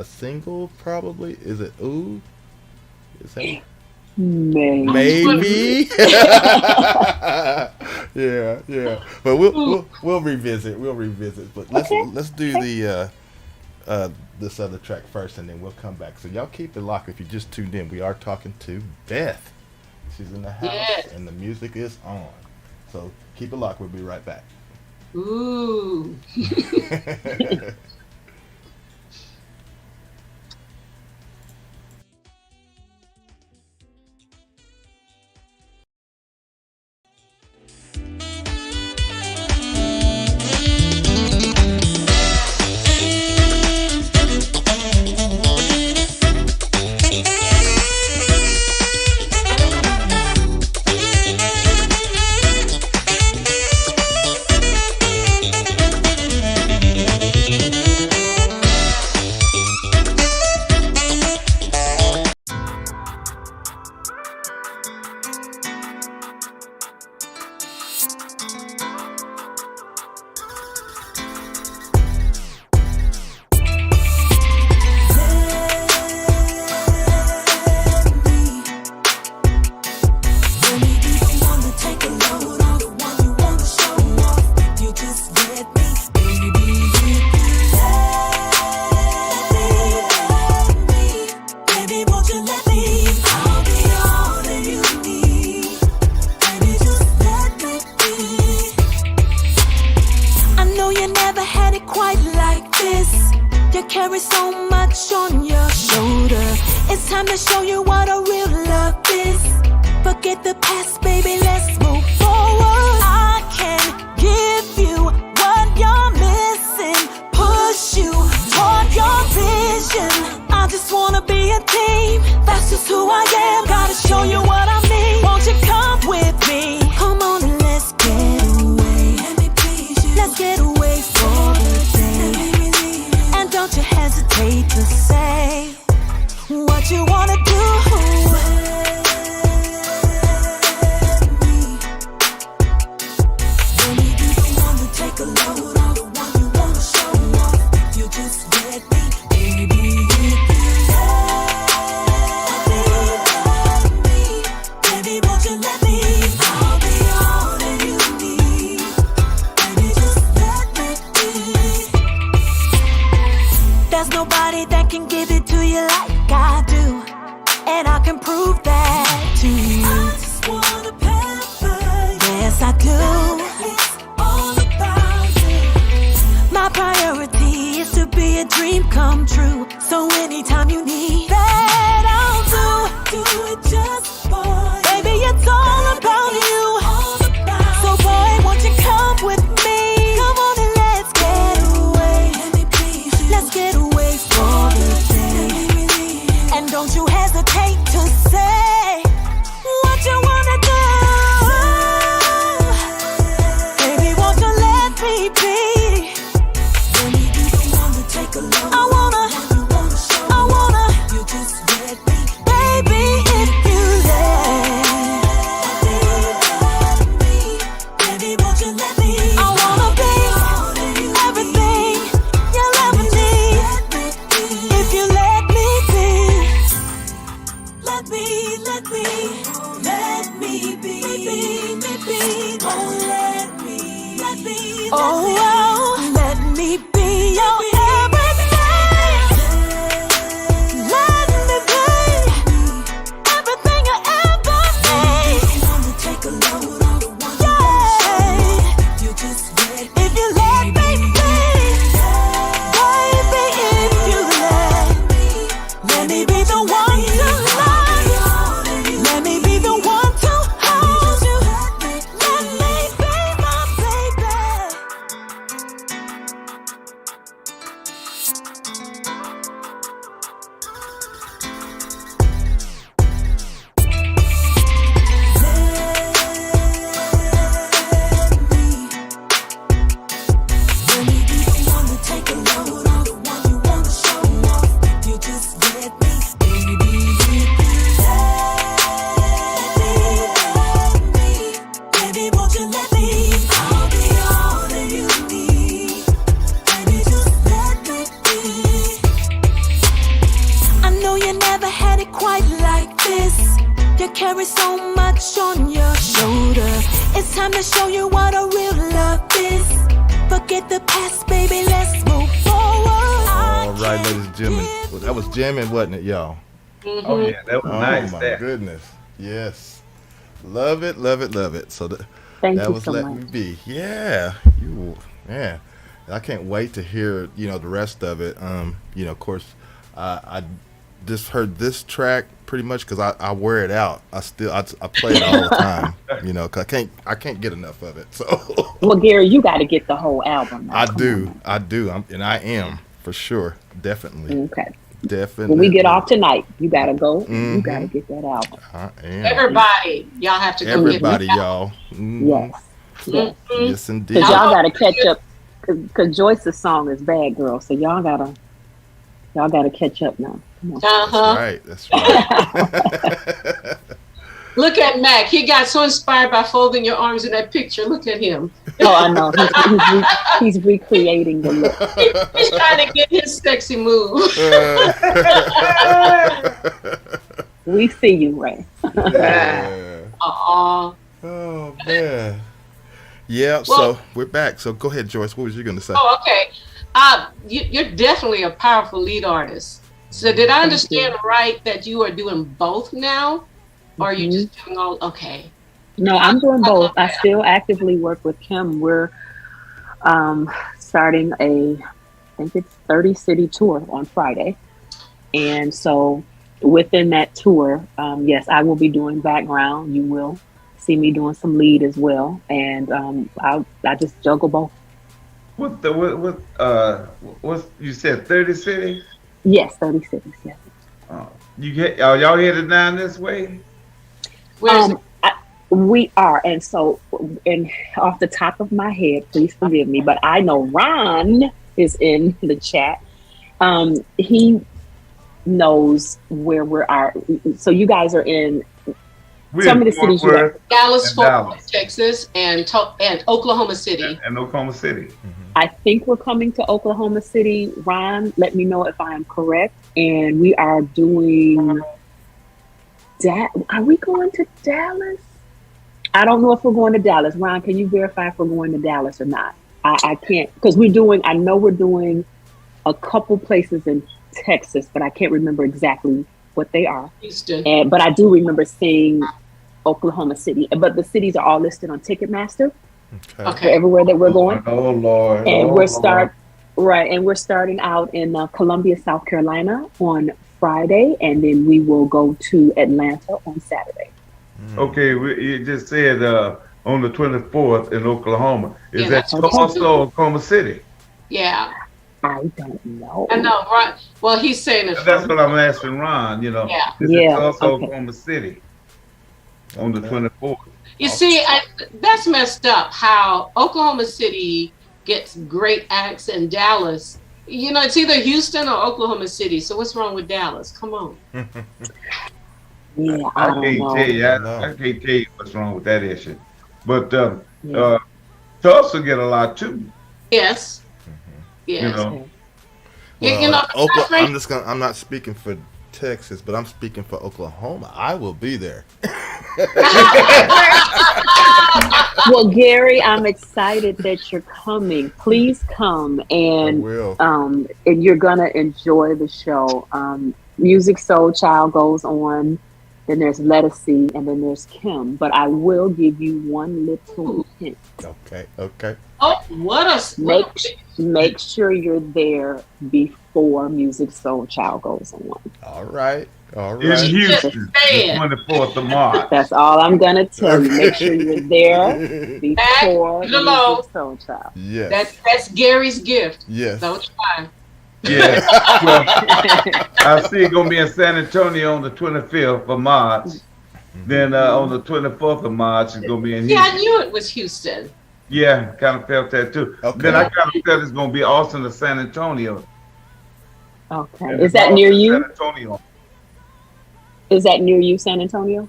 single. Probably is it? Ooh, is that? Maybe. yeah. But we'll revisit. But let's do the this other track first, and then we'll come back. So y'all keep it locked. If you just tuned in, we are talking to Beth. She's in the house, and the music is on. So keep it locked. We'll be right back. Ooh. Don't you hesitate to say what you wanna do. let me be. Oh, let me, oh, let me be your everything. Let me be everything you ever need. Take a load on the one. Yeah, you just if you let me be, baby, if you let me be the one to love. Let me be the one to hold you. Let me be my baby. Let me be the one to take a load on the one you want to show off. If you just let me, baby, if you let me, baby, won't you let me? I'll be all that you need. Baby, just let me be. I know you never had it quite like this. You carry so much on your shoulder. It's time to show you what a real love is. Forget the past, baby, let's move forward. All right, ladies and gentlemen. Well, that was jamming, wasn't it, y'all? Oh yeah, that was nice. My There. goodness. Yes. Love it, love it, love it. So Thank that you was so Let much. Me Be. Yeah. Man. I can't wait to hear, the rest of it. Of course, I just heard this track pretty much because I wear it out. I play it all the time, 'cause I can't get enough of it. So Well, Gary, you got to get the whole album. Now. I Come do. on I do. I am for sure. Definitely. now. Okay. Definitely. When we get off tonight, you got to go. Mm-hmm. You got to get that album. I am. Everybody, y'all have to go Everybody, get it. y'all. Mhm. Yes. Yes. Yes, indeed. Because y'all got to catch up. Because Joyce's song is Bad Girl. So y'all got to catch up now. Come on. Uh-huh. That's right. Look at Mac. He got so inspired by folding your arms in that picture. Look at him. Oh, I know. He's recreating the look. He's trying to get his sexy move. We see you, Ray. Yeah. Aw. Oh man. Yeah. Well- So we're back. So go ahead, Joyce. What was you gonna say? Oh, okay. You're definitely a powerful lead artist. So did I understand right that you are doing both now? Or are you just doing all, okay. No, I'm doing both. I still actively work with Kim. We're starting I think it's 30 city tour on Friday. And so within that tour, yes, I will be doing background. You will see me doing some lead as well. And I just juggle both. What you said 30 cities? Yes, 30 cities, yes. Y'all headed down this way? Where's We are, and so, and off the top of my head, please forgive me, but I know Ron is in the chat. He knows where we are. So you guys are in. Tell me the cities you are. Dallas, Fort Dallas. Worth, Texas, and Oklahoma City. And Oklahoma City. I think we're coming to Oklahoma City. Ron, let me know if I am correct. And we are doing. Are we going to Dallas? I don't know if we're going to Dallas. Ron, can you verify if we're going to Dallas or not? I can't, because I know we're doing a couple places in Texas, but I can't remember exactly what they are. Houston. But I do remember seeing Oklahoma City. But the cities are all listed on Ticketmaster for everywhere that we're going. Oh Lord! And we're starting out in Columbia, South Carolina on Friday, and then we will go to Atlanta on Saturday. Okay, you just said on the 24th in Oklahoma. Is Yeah, that that's also Oklahoma City? Yeah. I don't know. I know, right? Well, he's saying it. That's what I'm asking Ron. Yeah. Is Yeah, it also okay. Oklahoma City on the 24th? You see, that's messed up how Oklahoma City gets great acts and Dallas. It's either Houston or Oklahoma City. So what's wrong with Dallas? Come on. Yeah, I don't can't know. tell you. I can't tell you what's wrong with that issue. But Tulsa get a lot too. Yes. Yes. You know. I'm I'm not speaking for Texas, but I'm speaking for Oklahoma. I will be there. Well, Gary, I'm excited that you're coming. Please come, and and you're gonna enjoy the show. Music Soul Child goes on. Then there's Lettucey, and then there's Kim. But I will give you one little hint. Okay. Oh, what a Make sure you're there before Music Soul Child goes on. All right. In Houston, the 24th of March. That's all I'm gonna tell you. Make sure you're there before Music Soul Child. Yes. That's Gary's gift. Yes. Don't try. Yeah. Well, I see it gonna be in San Antonio on the 25th of March. Then on the 24th of March, it's gonna be in Houston. Yeah, I knew it was Houston. Yeah, kind of felt that too. Okay. Then I kind of felt it's gonna be Austin to San Antonio. Okay. Is that near you? San Antonio. Is that near you, San Antonio?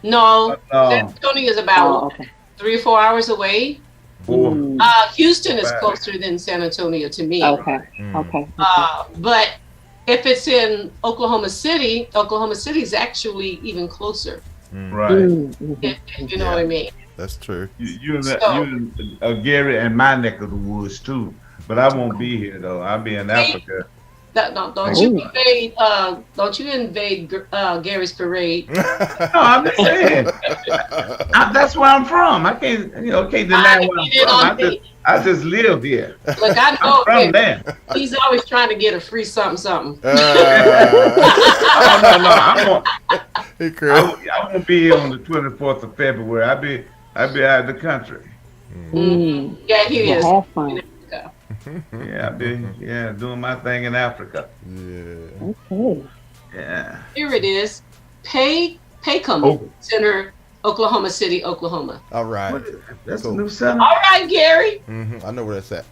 No, San Antonio is about 3 or 4 hours away. Houston is closer than San Antonio to me. Okay. But if it's in Oklahoma City is actually even closer. Right. If you know what I mean. That's true. You and Gary and my neck of the woods too. But I won't be here though. I'll be in Africa. Don't you invade Gary's parade? No, I'm just saying. That's where I'm from. I can't deny where I'm from. I just live here. Look, I know I'm from there. He's always trying to get a free something. No. I won't be here on the 24th of February. I'll be out of the country. Yeah, he is. Have fun. Yeah, I'll be doing my thing in Africa. Yeah. Okay. Yeah. Here it is. Paycom Center, Oklahoma City, Oklahoma. All right. That's a new center. All right, Gary. I know where that's at.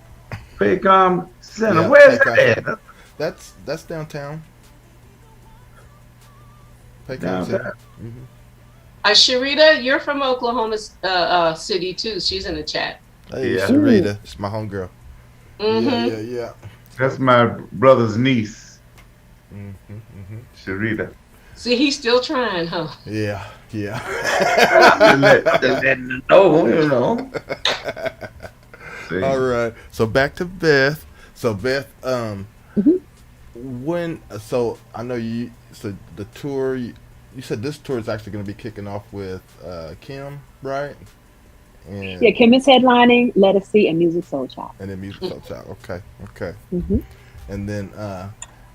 Paycom Center. Yeah, Where's that at? That's downtown. Paycom Downtown. Center. Sharita, you're from Oklahoma City too. She's in the chat. Hey, Sharita, it's my homegirl. Yeah. That's my brother's niece. Sharita. See, he's still trying, huh? Yeah. Just letting her know, you know. All right. So back to Beth. So Beth, when? So I know you. So the tour. You said this tour is actually going to be kicking off with Kim, right? And Kim is headlining, Lettucey, and Music Soul Child. And then Music Soul Child. Okay. And then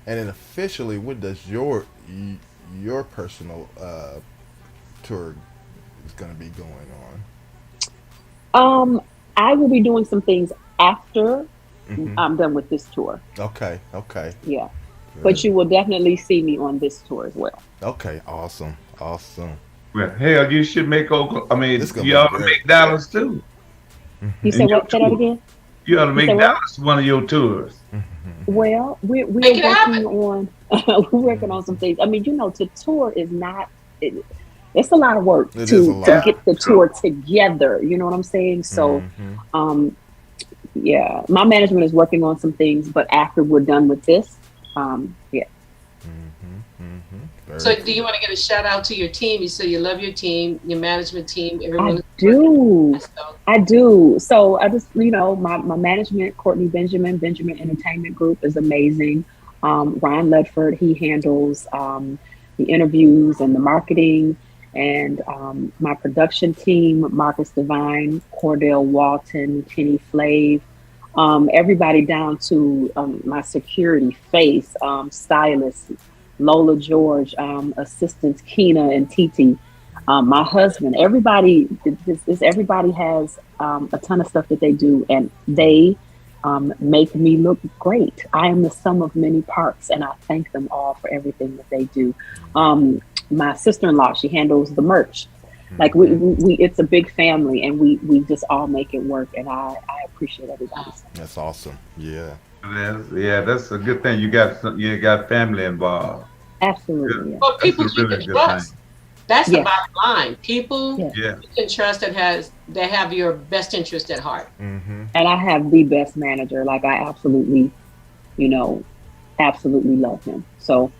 officially, when does your personal tour is going to be going on? I will be doing some things after I'm done with this tour. Okay. Yeah. But you will definitely see me on this tour as well. Okay, awesome. Well, hell, you should make you ought to make Dallas too. You said what? Say that again? You ought to make Dallas one of your tours. Well, we're working on we're working on some things. I mean, to tour is not. It's a lot of work to get the tour together. You know what I'm saying? So, my management is working on some things, but after we're done with this, So do you want to get a shout out to your team? You say you love your team, your management team, everyone. I do. So I just, my management, Courtney Benjamin Entertainment Group is amazing. Ryan Ledford, he handles the interviews and the marketing. And my production team, Marcus Devine, Cordell Walton, Kenny Flave, everybody down to my security face, stylist, Lola George, assistants Keena and Titi, my husband, everybody has a ton of stuff that they do, and they make me look great. I am the sum of many parts, and I thank them all for everything that they do. My sister-in-law, she handles the merch. Like we it's a big family, and we just all make it work, and I appreciate everybody. That's awesome. Yeah. That's a good thing. You got family involved. Absolutely. Yeah. Well, people you can trust. That's the bottom line. People you can trust that have your best interest at heart. And I have the best manager. Like I absolutely love him. So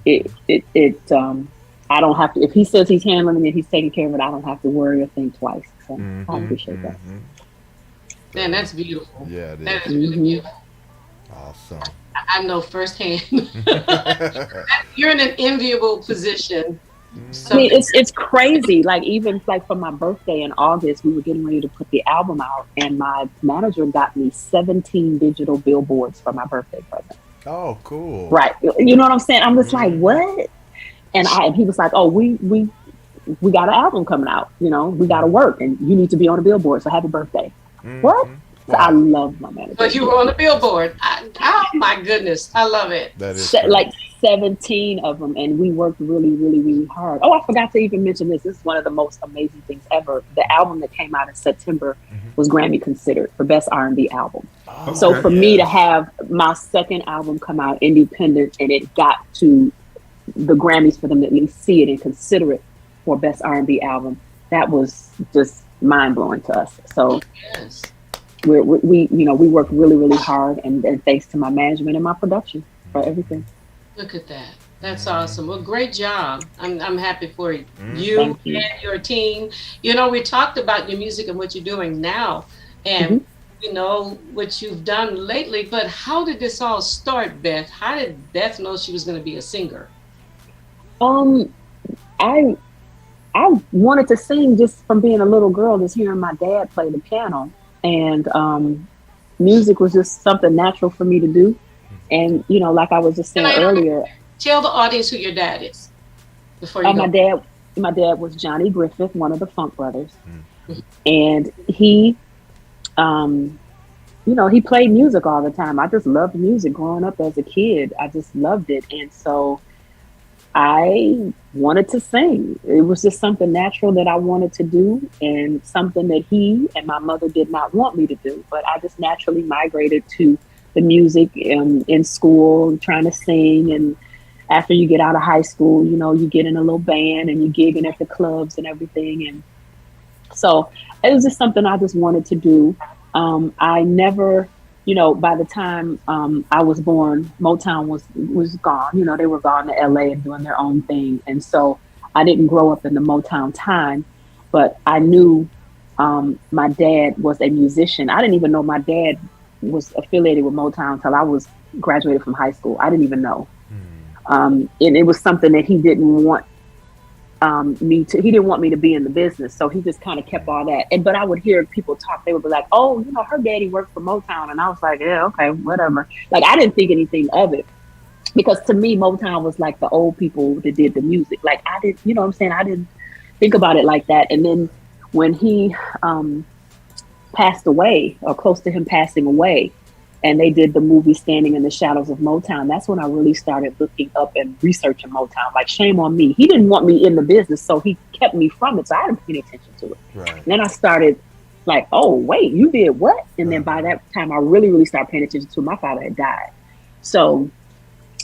I don't have to, if he says he's handling it, he's taking care of it, I don't have to worry or think twice. So I appreciate that. Man, that's beautiful. Yeah, it is. That is really beautiful. Awesome. I know firsthand. You're in an enviable position. I mean, it's crazy. Like, even like for my birthday in August, we were getting ready to put the album out, and my manager got me 17 digital billboards for my birthday present. Oh, cool. Right. You know what I'm saying? I'm just like, what? And he was like, oh, we got an album coming out. You know, we got to work, and you need to be on a billboard. So happy birthday. What? So I love my manager. But you were on the billboard. Oh my goodness, I love it. That is like 17 of them, and we worked really, really, really hard. Oh, I forgot to even mention this. This is one of the most amazing things ever. The album that came out in September was Grammy considered for Best R&B Album. Oh, so for me to have my second album come out independent, and it got to the Grammys for them to at least see it and consider it for Best R&B Album, that was just mind blowing to us. So. Yes. We work really, really hard, and thanks to my management and my production for everything. Look at that. That's awesome. Well, great job. I'm happy for you. You and your team. You know, we talked about your music and what you're doing now, and you know what you've done lately. But how did this all start, Beth? How did Beth know she was going to be a singer? I wanted to sing just from being a little girl, just hearing my dad play the piano. And music was just something natural for me to do. And, you know, like I was just saying earlier. Tell the audience who your dad is before you go. My dad was Johnny Griffith, one of the Funk Brothers. And he, he played music all the time. I just loved music growing up as a kid. I just loved it. And so I wanted to sing. It was just something natural that I wanted to do, and something that he and my mother did not want me to do. But I just naturally migrated to the music in school, trying to sing. And after you get out of high school, you know, you get in a little band and you're gigging at the clubs and everything. And so it was just something I just wanted to do. I never... You know, by the time I was born, Motown was gone. You know, they were gone to LA and doing their own thing. And so I didn't grow up in the Motown time, but I knew my dad was a musician. I didn't even know my dad was affiliated with Motown until I was graduated from high school. I didn't even know. And it was something that he didn't want he didn't want me to be in the business. So he just kind of kept all that. But I would hear people talk. They would be like, oh, you know, her daddy worked for Motown. And I was like, yeah, okay, whatever. Like, I didn't think anything of it, because to me, Motown was like the old people that did the music. Like, I didn't, you know what I'm saying? I didn't think about it like that. And then when he passed away, or close to him passing away, and they did the movie Standing in the Shadows of Motown, that's when I really started looking up and researching Motown. Like, shame on me. He didn't want me in the business, so he kept me from it. So I didn't pay attention to it. Right. And then I started like, oh, wait, you did what? And then by that time, I really, really started paying attention to it. My father had died. So,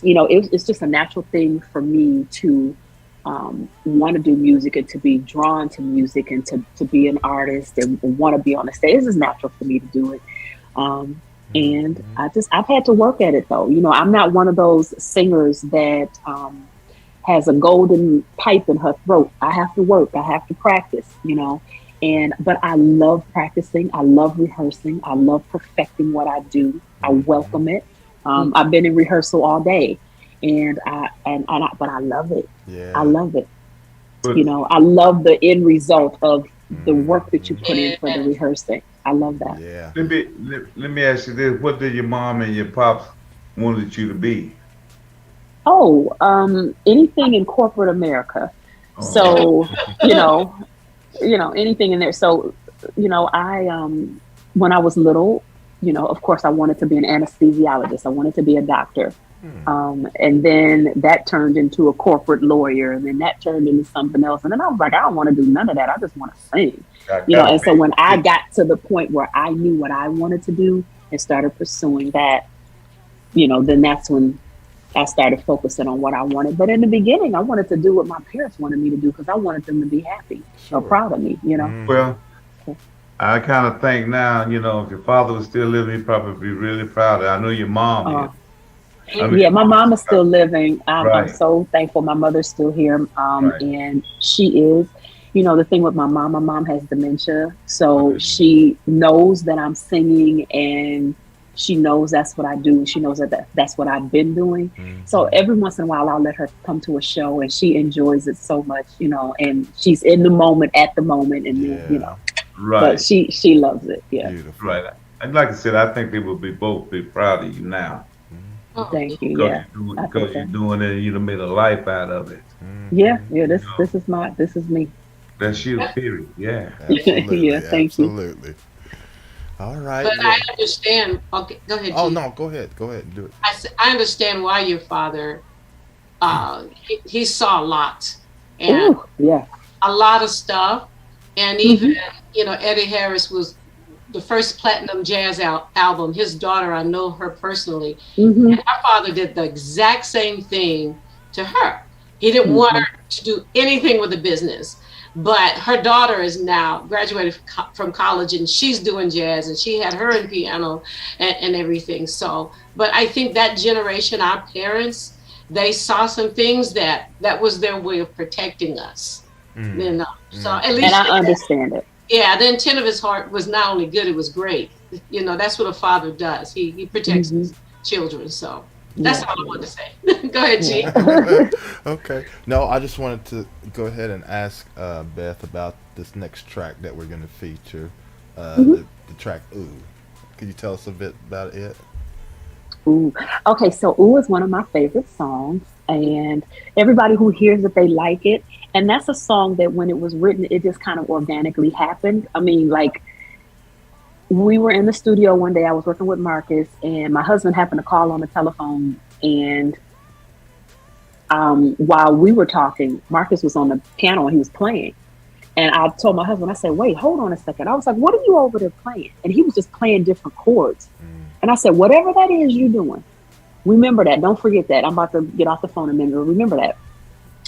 you know, it's just a natural thing for me to want to do music and to be drawn to music and to be an artist and want to be on the stage. It's natural for me to do it. And I've had to work at it though. You know, I'm not one of those singers that has a golden pipe in her throat. I have to work. I have to practice, you know, but I love practicing. I love rehearsing. I love perfecting what I do. I welcome it. I've been in rehearsal all day, but I love it. Yeah. I love it. You know, I love the end result of the work that you put in for the rehearsing. I love that. Yeah. Let me ask you this: what did your mom and your pops wanted you to be? Oh, anything in corporate America. Oh. So, you know, anything in there. So, you know, I when I was little, you know, of course, I wanted to be an anesthesiologist. I wanted to be a doctor. And then that turned into a corporate lawyer, and then that turned into something else. And then I was like, I don't want to do none of that. I just want to sing, you know. And so when I got to the point where I knew what I wanted to do and started pursuing that, you know, then that's when I started focusing on what I wanted. But in the beginning, I wanted to do what my parents wanted me to do because I wanted them to be happy or proud of me, you know. Well, I kind of think now, you know, if your father was still living, he'd probably be really proud of it. I know your mom is. I mean, Yeah, my mom is still living. I'm right, so thankful my mother's still here. right. And she is, the thing with my mom has dementia. So Okay. she knows that I'm singing and she knows that's what I do. She knows that's what I've been doing. So every once in a while, I'll let her come to a show and she enjoys it so much, and she's in the moment at the moment. And Yeah. but Right, she loves it. Yeah. Beautiful. right. And like I said, I think they will both be proud of you now Oh, Thank you. because Yeah. I think because so. you're doing it and you done made a life out of it. Yeah. Yeah. You This is me. That's you, period. Yeah. Absolutely. Yeah. Thank you. Absolutely. All right. but Well, I understand. Okay, go ahead, oh G. no, go ahead. Go ahead and do it. I understand why your father, he saw a lot, and Ooh, yeah. a lot of stuff, and even Eddie Harris was the first platinum jazz album. His daughter, I know her personally, Hmm. and her father did the exact same thing to her. He didn't want her to do anything with the business. But her daughter is now graduated from college and she's doing jazz and she had her in piano and everything. So, but I think that generation, our parents, they saw some things that was their way of protecting us. So at least, And I understand it. yeah, the intent of his heart was not only good, it was great. That's what a father does. He protects his children. So that's all I wanted to say. Go ahead, G. Okay. No, I just wanted to go ahead and ask Beth about this next track that we're going to feature. The track "Ooh." Could you tell us a bit about it? Ooh. Okay, so Ooh is one of my favorite songs, and everybody who hears it, they like it. And that's a song that when it was written, it just kind of organically happened. I mean, like, we were in the studio one day, I was working with Marcus, and my husband happened to call on the telephone, and while we were talking, Marcus was on the piano and he was playing. And I told my husband, I said, wait, hold on a second. I was like, what are you over there playing? And he was just playing different chords. And I said, whatever that is you're doing, remember that. Don't forget that. I'm about to get off the phone and remember that.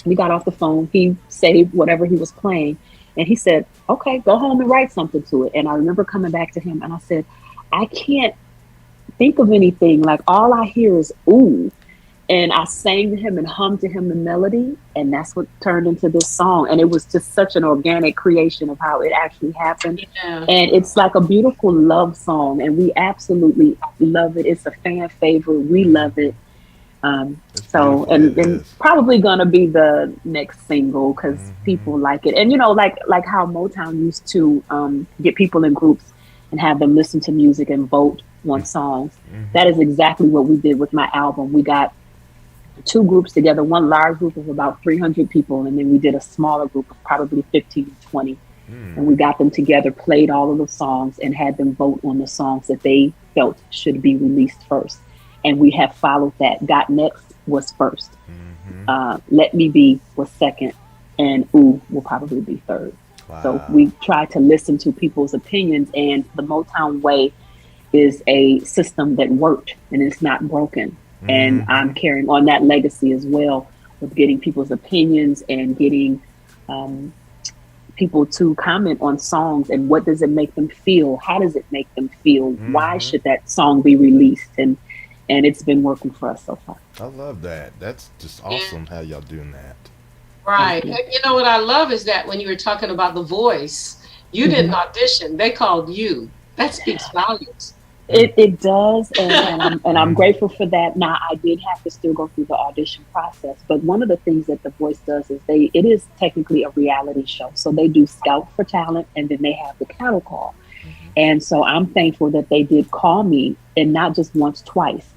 We got off the phone. He saved whatever he was playing. And he said, okay, go home and write something to it. And I remember coming back to him and I said, I can't think of anything. Like, all I hear is ooh. And I sang to him and hummed to him the melody. And that's what turned into this song. And it was just such an organic creation of how it actually happened. Yeah. And it's like a beautiful love song. And we absolutely love it. It's a fan favorite. We love it. So, and probably gonna be the next single because people like it. And like how Motown used to get people in groups and have them listen to music and vote on songs. That is exactly what we did with my album. We got two groups together, one large group of about 300 people, and then we did a smaller group of probably 15 to 20. And we got them together, played all of the songs, and had them vote on the songs that they felt should be released first. And we have followed that. Got Next was first. Let Me Be was second. And Ooh will probably be third. Wow. So we try to listen to people's opinions. And the Motown way is a system that worked and it's not broken. And I'm carrying on that legacy as well with getting people's opinions and getting people to comment on songs and what does it make them feel? How does it make them feel? Why should that song be released? And it's been working for us so far. I love that. That's just awesome how y'all doing that. Right. And what I love is that when you were talking about The Voice, you didn't audition. They called you. That speaks volumes. It does, and I'm grateful for that. Now, I did have to still go through the audition process, but one of the things that The Voice does is it is technically a reality show. So they do scout for talent, and then they have the cattle call. And so I'm thankful that they did call me, and not just once, twice,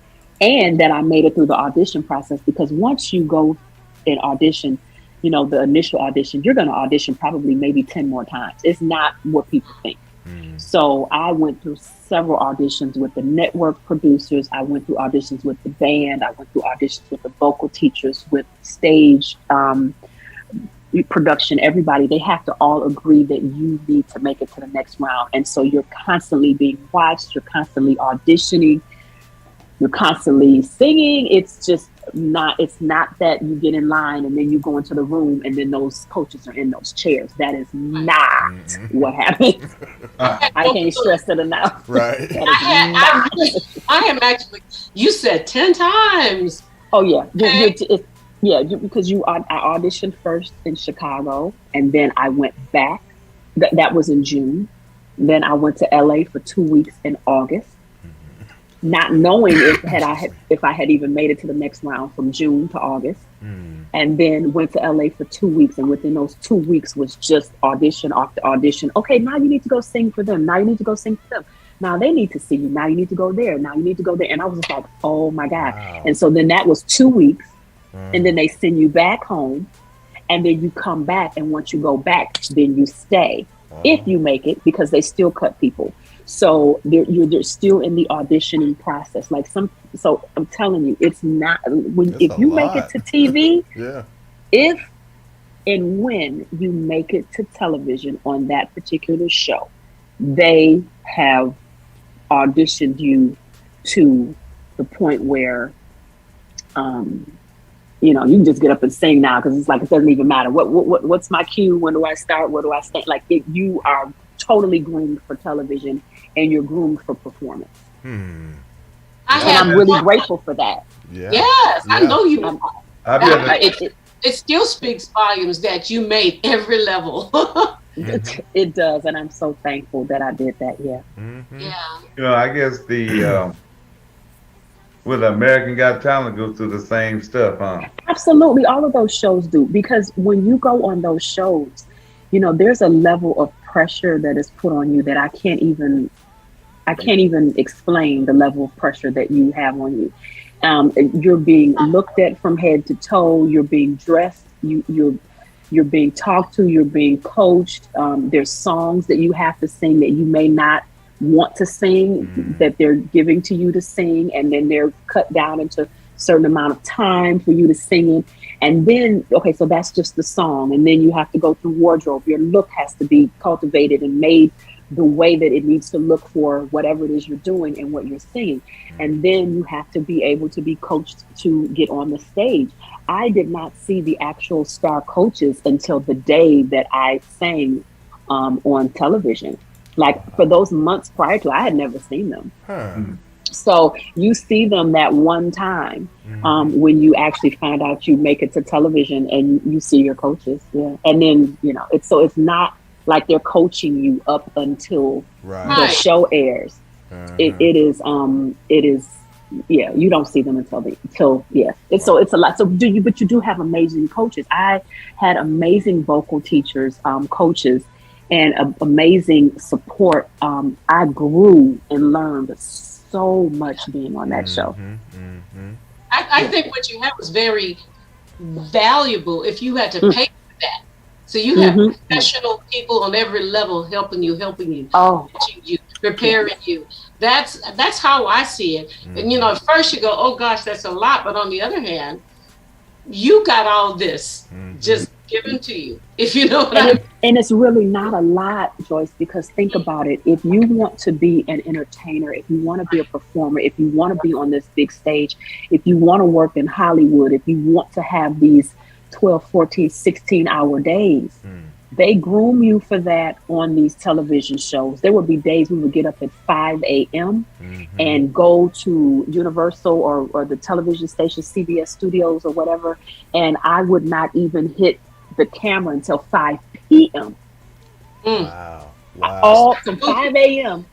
and that I made it through the audition process, because once you go and audition, the initial audition, you're going to audition probably maybe 10 more times. It's not what people think. So I went through several auditions with the network producers. I went through auditions with the band. I went through auditions with the vocal teachers, with stage production, everybody. They have to all agree that you need to make it to the next round. And so you're constantly being watched. You're constantly auditioning. You're constantly singing. It's just It's not that you get in line and then you go into the room and then those coaches are in those chairs. That is not what happens. I can't stress it enough. Right. I am actually. You said 10 times. Oh yeah, because I auditioned first in Chicago, and then I went back. That was in June. Then I went to LA for 2 weeks in August, not knowing if I had even made it to the next round from June to August, and then went to LA for 2 weeks. And within those 2 weeks was just audition after audition. Okay, now you need to go sing for them. Now you need to go sing for them. Now they need to see you. Now you need to go there. Now you need to go there. And I was just like, oh my God. Wow. And so then that was 2 weeks. And then they send you back home. And then you come back. And once you go back, then you stay. If you make it, because they still cut people. So they're still in the auditioning process. So I'm telling you, it's not, if you make it to TV, if and when you make it to television on that particular show, they have auditioned you to the point where you can just get up and sing now, because it's like it doesn't even matter what's my cue, when do I start, where do I stand, you are totally groomed for television and you're groomed for performance. I'm really grateful for that. Yes, I know you. It still speaks volumes that you made every level. It does, and I'm so thankful that I did that. I guess with American Got Talent goes through the same stuff, huh? Absolutely, all of those shows do, because when you go on those shows, there's a level of pressure that is put on you that I can't even explain the level of pressure that you have on you. You're being looked at from head to toe. You're being dressed. You're being talked to. You're being coached. There's songs that you have to sing that you may not want to sing, that they're giving to you to sing, and then they're cut down into a certain amount of time for you to sing it. And then, so that's just the song. And then you have to go through wardrobe. Your look has to be cultivated and made the way that it needs to look for whatever it is you're doing and what you're singing. And then you have to be able to be coached to get on the stage. I did not see the actual star coaches until the day that I sang on television. For those months prior to, I had never seen them. So you see them that one time when you actually find out you make it to television and you see your coaches. Yeah. And then, it's not like they're coaching you up until the show airs. It is, you don't see them until it's a lot. So but you do have amazing coaches. I had amazing vocal teachers, coaches, and amazing support. I grew and learned so much being on that show. I think what you have was very valuable if you had to pay for that. So you have professional people on every level helping you, teaching you, preparing you. That's how I see it. And at first you go, oh gosh, that's a lot. But on the other hand, you got all this just given to you, if you know what I mean. And it's really not a lot, Joyce, because think about it. If you want to be an entertainer, if you want to be a performer, if you want to be on this big stage, if you want to work in Hollywood, if you want to have these 12, 14, 16-hour days, they groom you for that on these television shows. There would be days we would get up at 5 a.m. and go to Universal or the television station, CBS Studios or whatever, and I would not even hit the camera until 5 p.m. Wow. All from 5 a.m.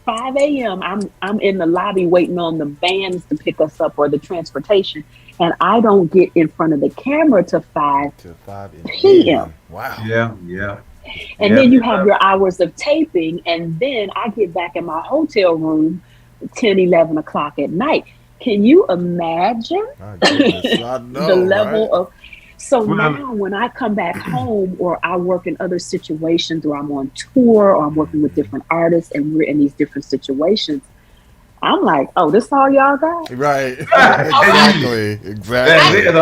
5 a.m. I'm in the lobby waiting on the vans to pick us up or the transportation, and I don't get in front of the camera till 5 p.m. Wow. Yeah. And then you have your hours of taping, and then I get back in my hotel room 10, 11 o'clock at night. Can you imagine the level of... So now when I come back home or I work in other situations or I'm on tour or I'm working with different artists and we're in these different situations, I'm like, oh, this all y'all got? Right. Exactly. That's it,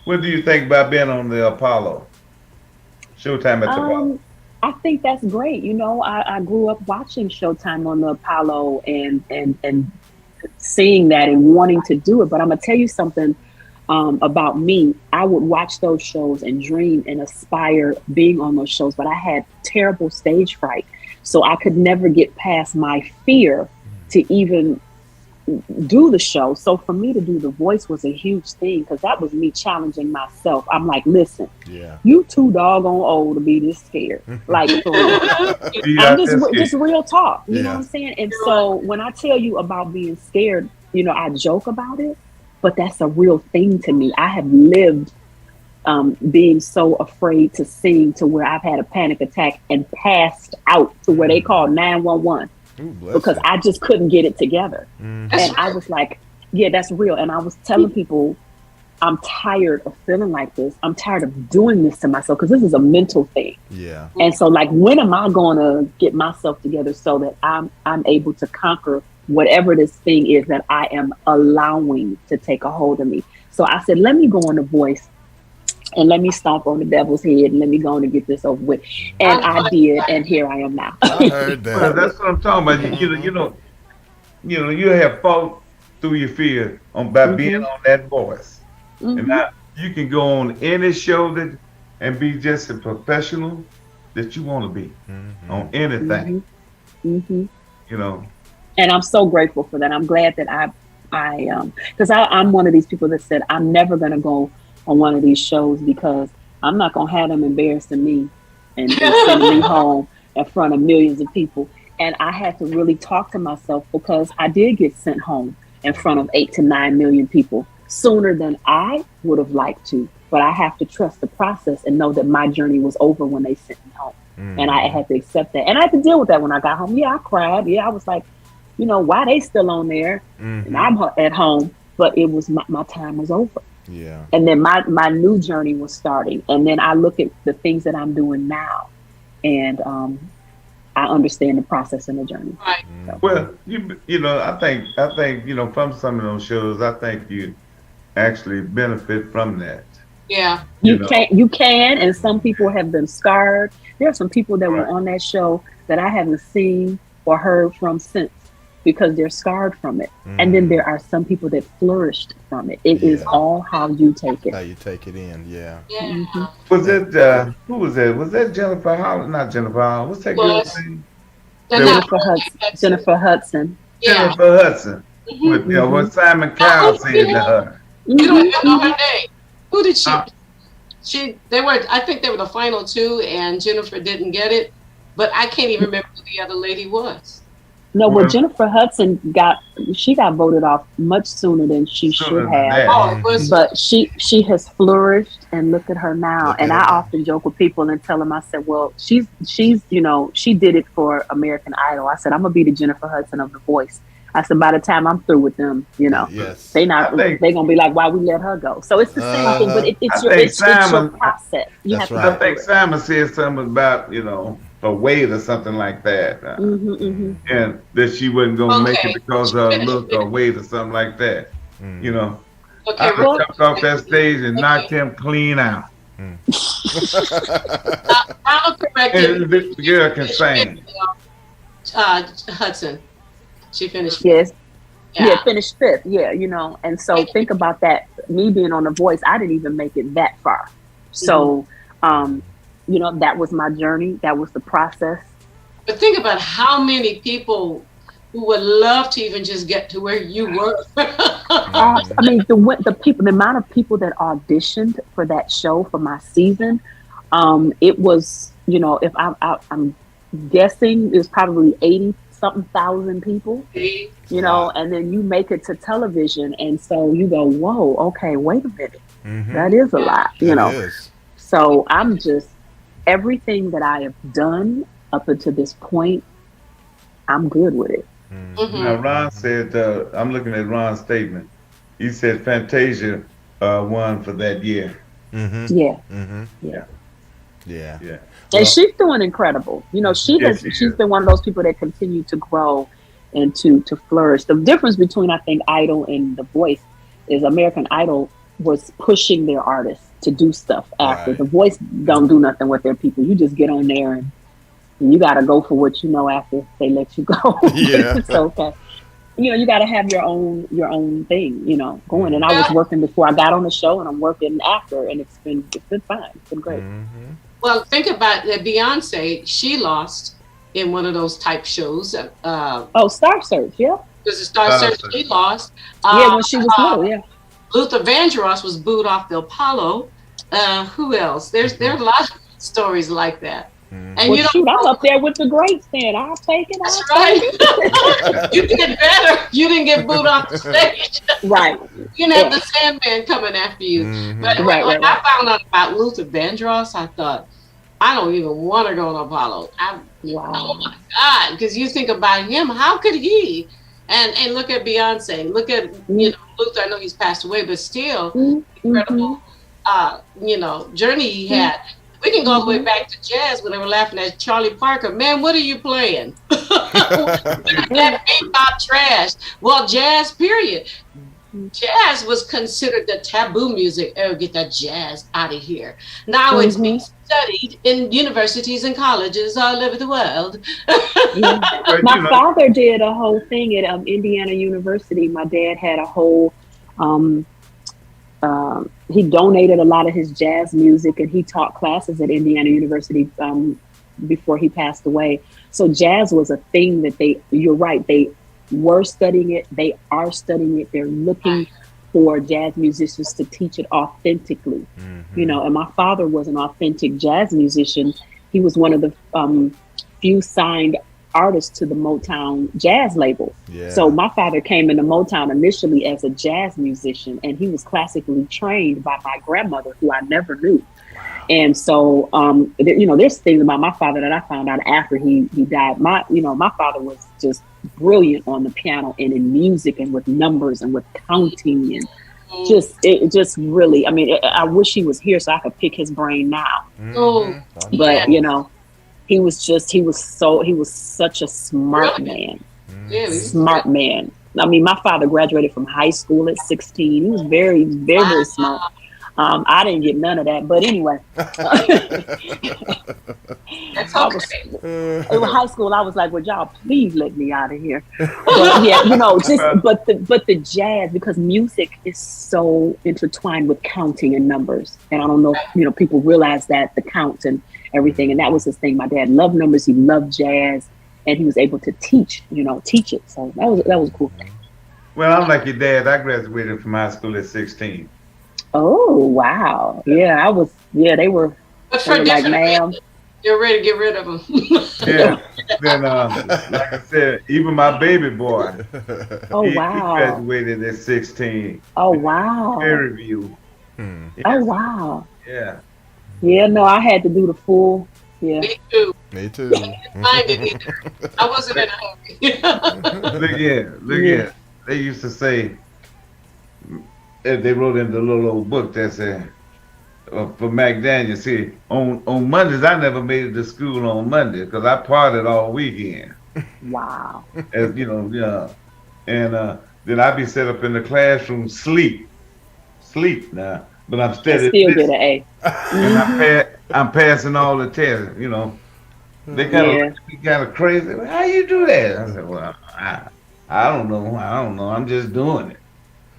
what do you think about being on the Apollo? Showtime at the Apollo. I think that's great. I grew up watching Showtime on the Apollo and seeing that and wanting to do it. But I'm gonna tell you something about me. I would watch those shows and dream and aspire being on those shows, but I had terrible stage fright. So I could never get past my fear to even do the show. So for me to do The Voice was a huge thing, because that was me challenging myself. I'm like, listen, you too doggone old to be this scared. Like, for real. I'm just real talk. You know what I'm saying? And so when I tell you about being scared, you know, I joke about it, but that's a real thing to me. I have lived being so afraid to sing to where I've had a panic attack and passed out to where they call 911. Because I just couldn't get it together. And I was like, yeah, that's real. And I was telling people, I'm tired of feeling like this. I'm tired of doing this to myself, because this is a mental thing. Yeah. And so, like, when am I going to get myself together so that I'm able to conquer whatever this thing is that I am allowing to take a hold of me? So I said, let me go on The Voice and let me stomp on the devil's head and let me go on and get this over with. And I did, and here I am now. I heard that. Well, that's what I'm talking about. You have fought through your fear by being on that voice. And now you can go on any show and be just a professional that you want to be on anything. You know. And I'm so grateful for that. I'm glad that because I'm one of these people that said I'm never going to go on one of these shows, because I'm not going to have them embarrassing me and sending me home in front of millions of people. And I had to really talk to myself, because I did get sent home in front of 8 to 9 million people sooner than I would have liked to. But I have to trust the process and know that my journey was over when they sent me home. And I had to accept that. And I had to deal with that when I got home. Yeah, I cried. Yeah, I was like, you know, why they still on there? And I'm at home. But it was my time was over. Yeah. And then my new journey was starting. And then I look at the things that I'm doing now, and I understand the process and the journey. Right. So. Well, you know, I think, you know, from some of those shows, I think you actually benefit from that. Yeah. You can, and some people have been scarred. There are some people that were on that show that I haven't seen or heard from since, because they're scarred from it. And then there are some people that flourished from it. It is all how you take it. How you take it in, yeah. Was it, who was that? Was that Jennifer Holland? Not Jennifer Holland. What's that girl's name? Jennifer Hudson. Yeah. Jennifer Hudson. With, you know, what Simon Cowell said to her. You don't even know her name. Who did she? I think they were the final two, and Jennifer didn't get it. But I can't even remember who the other lady was. No, well, Jennifer Hudson got voted off much sooner than she should have. But she has flourished, and look at her now. And I often joke with people and tell them, I said, well, she's you know, she did it for American Idol. I said, I'm gonna be the Jennifer Hudson of The Voice. I said, by the time I'm through with them, you know, they gonna be like, why we let her go? So it's the same thing, but it's your process. You have to I think Simon said something about, you know, a weight or something like that, and that she wasn't gonna make it because of her look or weight or something like that. You know, I jumped off that stage and knocked him clean out. I'll correct you. The girl can sing. Hudson, she finished. Yes. Yeah, finished 5th. Yeah, you know, and so think about that. Me being on The Voice, I didn't even make it that far. So, you know, that was my journey. That was the process. But think about how many people who would love to even just get to where you were. I mean, the amount of people that auditioned for that show for my season, it was, you know, if I'm guessing it was probably 80-something thousand people, you know, and then you make it to television. And so you go, whoa, okay, wait a minute. That is a lot, you know. So I'm just, everything that I have done up until this point, I'm good with it. Now, Ron said, I'm looking at Ron's statement. He said Fantasia won for that year. Yeah. And she's doing incredible. You know, she's been one of those people that continue to grow and to flourish. The difference between, I think, Idol and The Voice is American Idol was pushing their artists to do stuff after. The Voice don't do nothing with their people. You just get on there and you got to go for what you know after they let you go. It's okay. you got to have your own thing, going. And I was working before I got on the show, and I'm working after, and it's been fine. It's been great. Mm-hmm. Well, think about that. Beyonce, she lost in one of those type shows. Star Search, yeah. Because the Star Search, she lost. When she was little, yeah. Luther Vandross was booed off the Apollo. Who else? There are a lot of stories like that. And I'm up there with the greats. Then I'll take it. That's right. You did better. You didn't get booed off the stage. Right. You didn't have the Sandman coming after you. Mm-hmm. But when I found out about Luther Vandross, I thought, I don't even want to go on Apollo. Oh my God! Because you think about him, how could he? And look at Beyonce. Look at Luther. I know he's passed away, but still incredible. Journey he had. We can go all the way back to jazz when they were laughing at Charlie Parker. Man, what are you playing? That bebop trash. Well, jazz, period. Jazz was considered the taboo music. Oh, get that jazz out of here. Now it's being studied in universities and colleges all over the world. My father did a whole thing at Indiana University. My dad had a whole... he donated a lot of his jazz music, and he taught classes at Indiana University before he passed away. So jazz was a thing that you're right, they were studying it. They are studying it. They're looking for jazz musicians to teach it authentically. And my father was an authentic jazz musician. He was one of the few signed artists to the Motown jazz label. Yeah. So my father came into Motown initially as a jazz musician, and he was classically trained by my grandmother, who I never knew. And so, there's things about my father that I found out after he died. My father was just brilliant on the piano and in music and with numbers and with counting and just really, I wish he was here so I could pick his brain now. But, he was such a smart man. Smart man. My father graduated from high school at 16. He was very, very, very smart. I didn't get none of that, but anyway. That's okay. In high school, I was like, "Would y'all please let me out of here?" But yeah, but the jazz, because music is so intertwined with counting and numbers, and I don't know if people realize that, the counts and everything, and that was his thing. My dad loved numbers, he loved jazz, and he was able to teach it. So that was a cool thing. Well, I'm like your dad. I graduated from high school at 16. Oh, wow. Yeah, I was, they were like, ma'am. You're ready to get rid of them. Yeah. Then, like I said, even my baby boy. He graduated at 16. Oh, wow. Peer review. Yeah. Oh, wow. Yeah. Yeah, no, I had to do the full. Yeah. Me too. I wasn't in a hurry. Look here. They used to say, they wrote in the little old book that said, for Mac Daniels, see, on Mondays, I never made it to school on Monday because I partied all weekend. Wow. As and then I'd be set up in the classroom, sleep now, but I'm steady. Still get an A. And I'm passing all the tests, They kind of crazy. How you do that? I said, well, I don't know. I'm just doing it.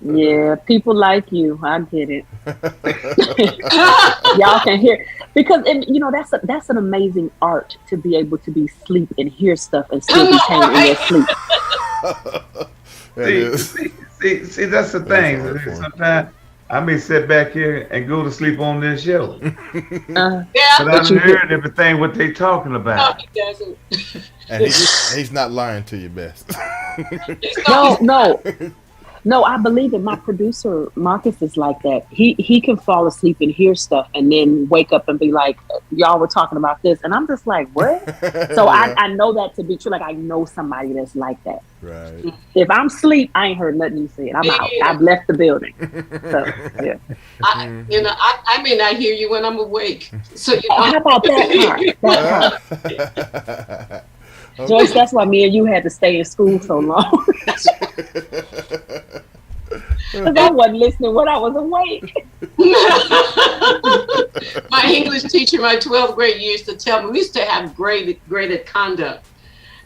Yeah, people like you. I get it. Y'all can hear, because that's an amazing art to be able to be asleep and hear stuff and still be paying in your sleep. See, that's the thing. Sometimes I may sit back here and go to sleep on this show. But I've heard everything what they talking about. No, he doesn't. And he's not lying to you, Beth. No, I believe it. My producer, Marcus, is like that. He can fall asleep and hear stuff and then wake up and be like, y'all were talking about this. And I'm just like, what? So I know that to be true. Like, I know somebody that's like that. Right. If I'm asleep, I ain't heard nothing you said. I'm out. I've left the building. So, yeah. I may not hear you when I'm awake. So how about that part? Okay. Joyce, that's why me and you had to stay in school so long. Because I wasn't listening when I was awake. My English teacher, my 12th grade, used to tell me, we used to have graded conduct.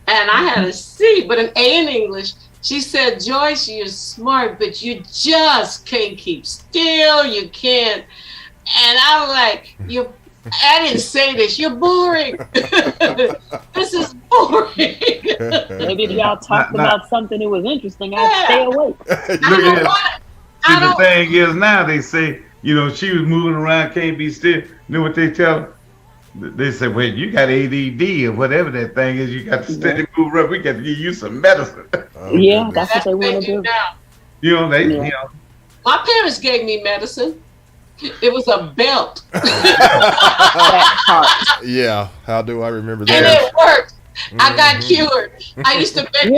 And I had a C, but an A in English She said, Joyce, you're smart, but you just can't keep still. You can't. And I'm like, I didn't say this. You're boring. This is boring. Maybe if y'all talked about something that was interesting, I'd stay awake. The thing is now they say, she was moving around, can't be still. You know what they tell her? They say, well, you got ADD or whatever that thing is. You got to steady move around. We got to give you some medicine. Yeah, that's what they want to do. My parents gave me medicine. It was a belt. Yeah, how do I remember that? And it worked. I got cured. I used to beg,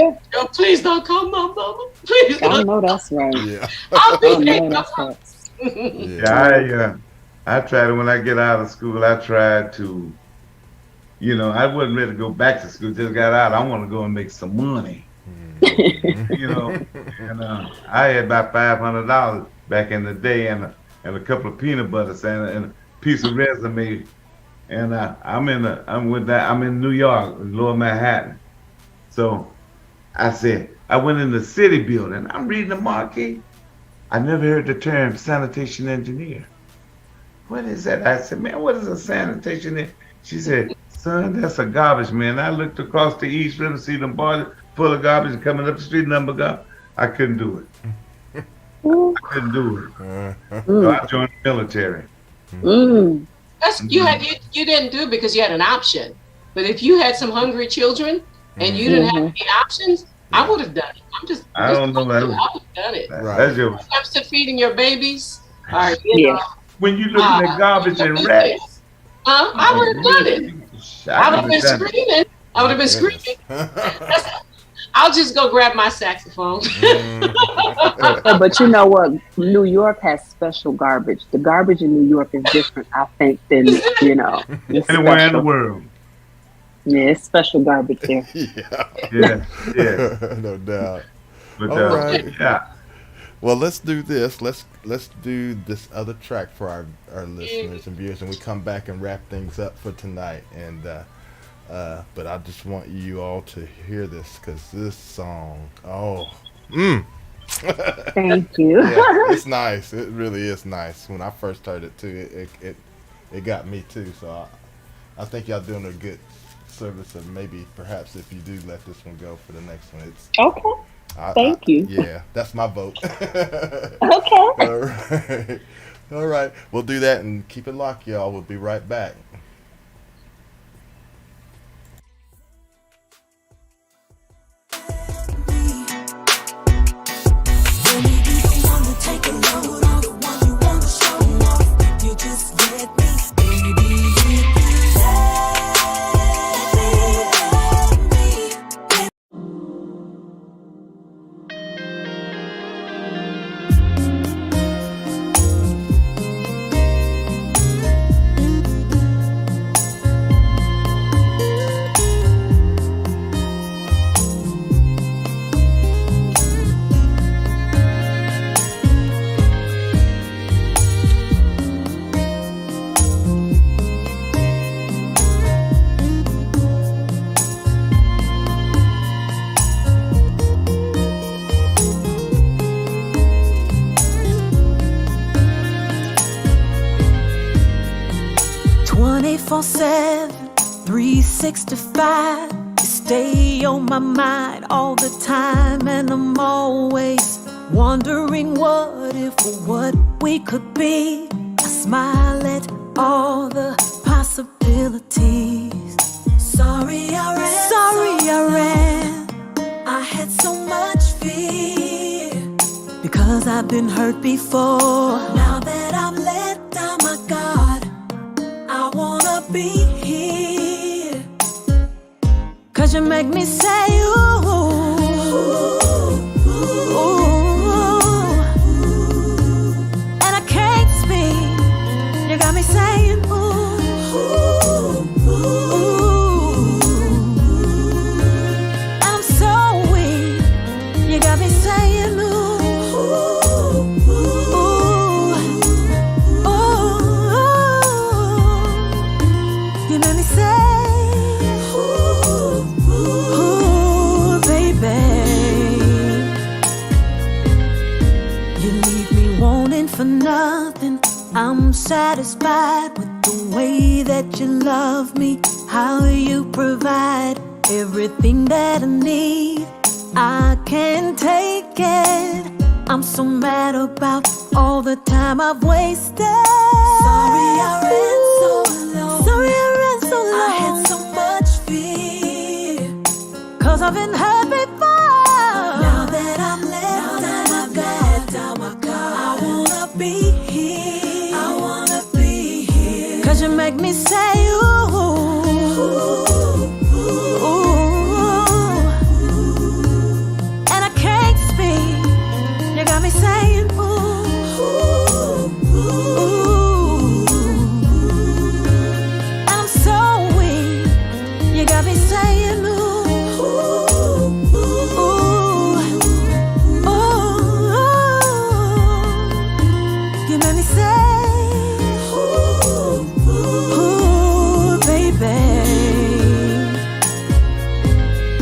please don't call my mama. Please don't. I know that's right. Yeah. I'll be I tried it when I get out of school. I tried to, I wasn't ready to go back to school. Just got out. I want to go and make some money. And I had about $500 back in the day, and a couple of peanut butters and a piece of resume. And I'm in New York, Lower Manhattan. So I said, I went in the city building. I'm reading the marquee. I never heard the term sanitation engineer. What is that? I said, man, what is a sanitation engineer? She said, son, that's a garbage man. I looked across the East River, see them boys full of garbage coming up the street, number garbage. I couldn't do it. I couldn't do it. So I joined the military. You didn't do it because you had an option. But if you had some hungry children and you didn't have any options, I would have done it. I don't know that. I would have done it. Right. When it comes to feeding your babies, when you look at garbage and rats, I would have done it. I would have been screaming. I'll just go grab my saxophone. But you know what? New York has special garbage. The garbage in New York is different, I think, than, anywhere in the world. Yeah, it's special garbage there. Yeah. No doubt. But, all right. Yeah. Well, let's do this. Let's do this other track for our listeners and viewers, and we come back and wrap things up for tonight. And but I just want you all to hear this, because this song, Thank you. Yeah, it's nice. It really is nice. When I first heard it too, it got me too. So I think y'all doing a good service of maybe perhaps if you do let this one go for the next one. It's okay. Thank you. Yeah, that's my vote. Okay. All right. All right. We'll do that and keep it locked, y'all. We'll be right back. You stay on my mind all the time, and I'm always wondering what if or what we could be. I smile at all the possibilities. Sorry I ran. I had so much fear, because I've been hurt before. Now that I've let down my guard, I wanna be here. 'Cause you make me say ooh, ooh, ooh. And I can't speak. You got me saying ooh, ooh, ooh. And I'm so weak. You got me saying ooh, ooh, ooh. You made me say ooh. I'm satisfied with the way that you love me, how you provide everything that I need. I can't take it. I'm so mad about all the time I've wasted. Sorry I ran so long. Sorry I ran so long. I had so much fear, 'cause I've been hurt before. Now that I'm let down my guard, I wanna be here. I wanna be here. 'Cause you make me say ooh, ooh, ooh. And I can't speak. You got me saying ooh, ooh, ooh. And I'm so weak. You got me saying ooh, ooh, ooh. You made me say ooh, ooh, baby.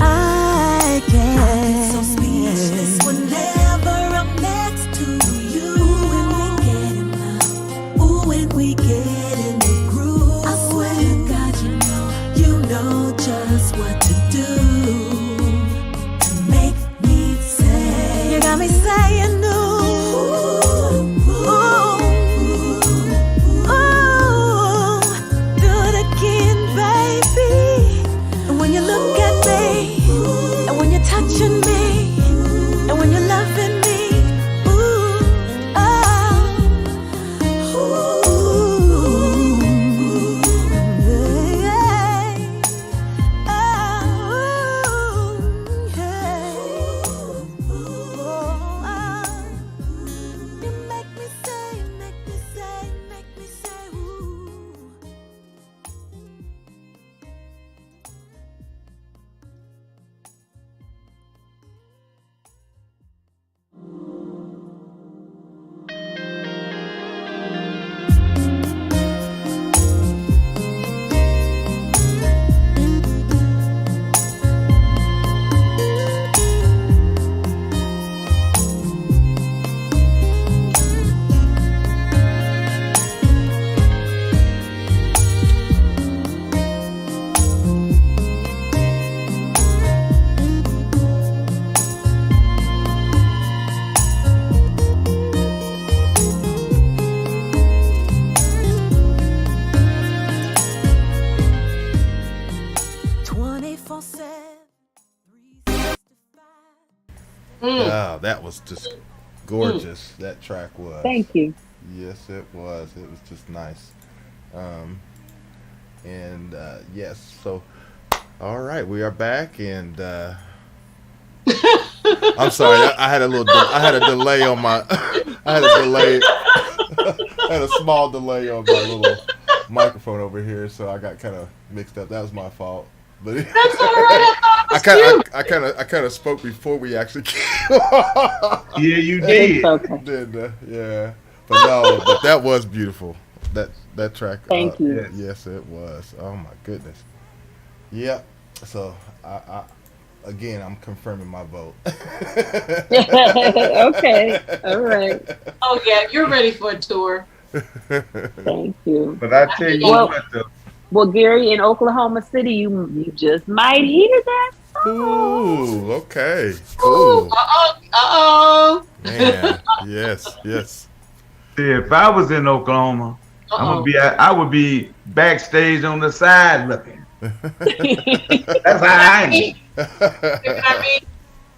I get so speechless whenever I'm next to you. When we get in love, ooh, when we get in the groove. I swear to God, you know just what to do to make me say. You got me saying ooh, ooh, ooh. Do it again, baby. And when you look at me, and when you're touching me, and when you're loving me, ooh, oh, ooh, yeah, oh, yeah, oh, you make me say, ooh. Wow, that was just gorgeous. That track was. Thank you. Yes, it was. It was just nice. Yes, so all right, we are back, and I'm sorry, I had a delay on my I had a delay I had a small delay on my little microphone over here, so I got kind of mixed up. That was my fault. But That's all right. I kind of spoke before we actually came. Yeah, you did. Okay. Yeah. But that was beautiful. That track. Thank you. Yes, it was. Oh my goodness. Yep. So again, I'm confirming my vote. Okay. All right. Oh yeah, you're ready for a tour. Thank you. But I tell you what, though. Well, Gary, in Oklahoma City, you just might hear that song. Ooh, okay. Cool. Uh-oh. Man, yes. See, if I was in Oklahoma, I would be backstage on the side looking. That's how I am. You know what I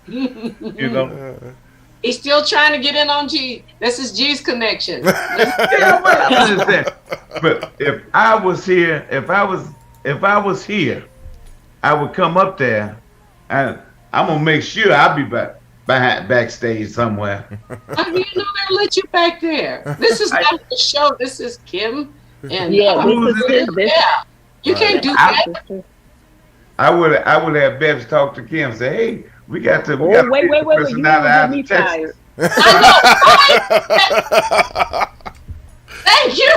mean? You know? He's still trying to get in on G. This is G's connection. Yeah, well, I'm just saying. But if I was here, I would come up there, and I'm gonna make sure I'll be backstage somewhere. How do you know they'll let you back there? This is not the show. This is Kim and Yeah, yeah. You can't do that. I would have Beth talk to Kim and say, hey, we got to wait, you don't get me fired. Thank you.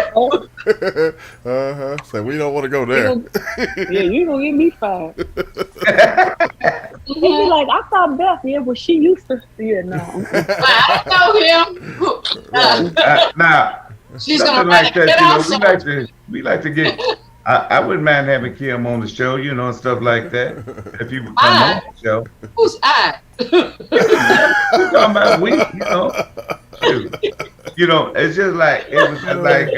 So we don't want to go there. Yeah, you gonna get me fired. He'd be like, I thought Beth, well, she used to. Yeah, no. I know him. Now, She's something gonna like that. get You out know, we like to get. I wouldn't mind having Kim on the show, you know, and stuff like that. If you would come on the show. Who's I? We're talking about we, you know. Shoot. You know, it's just like it was just like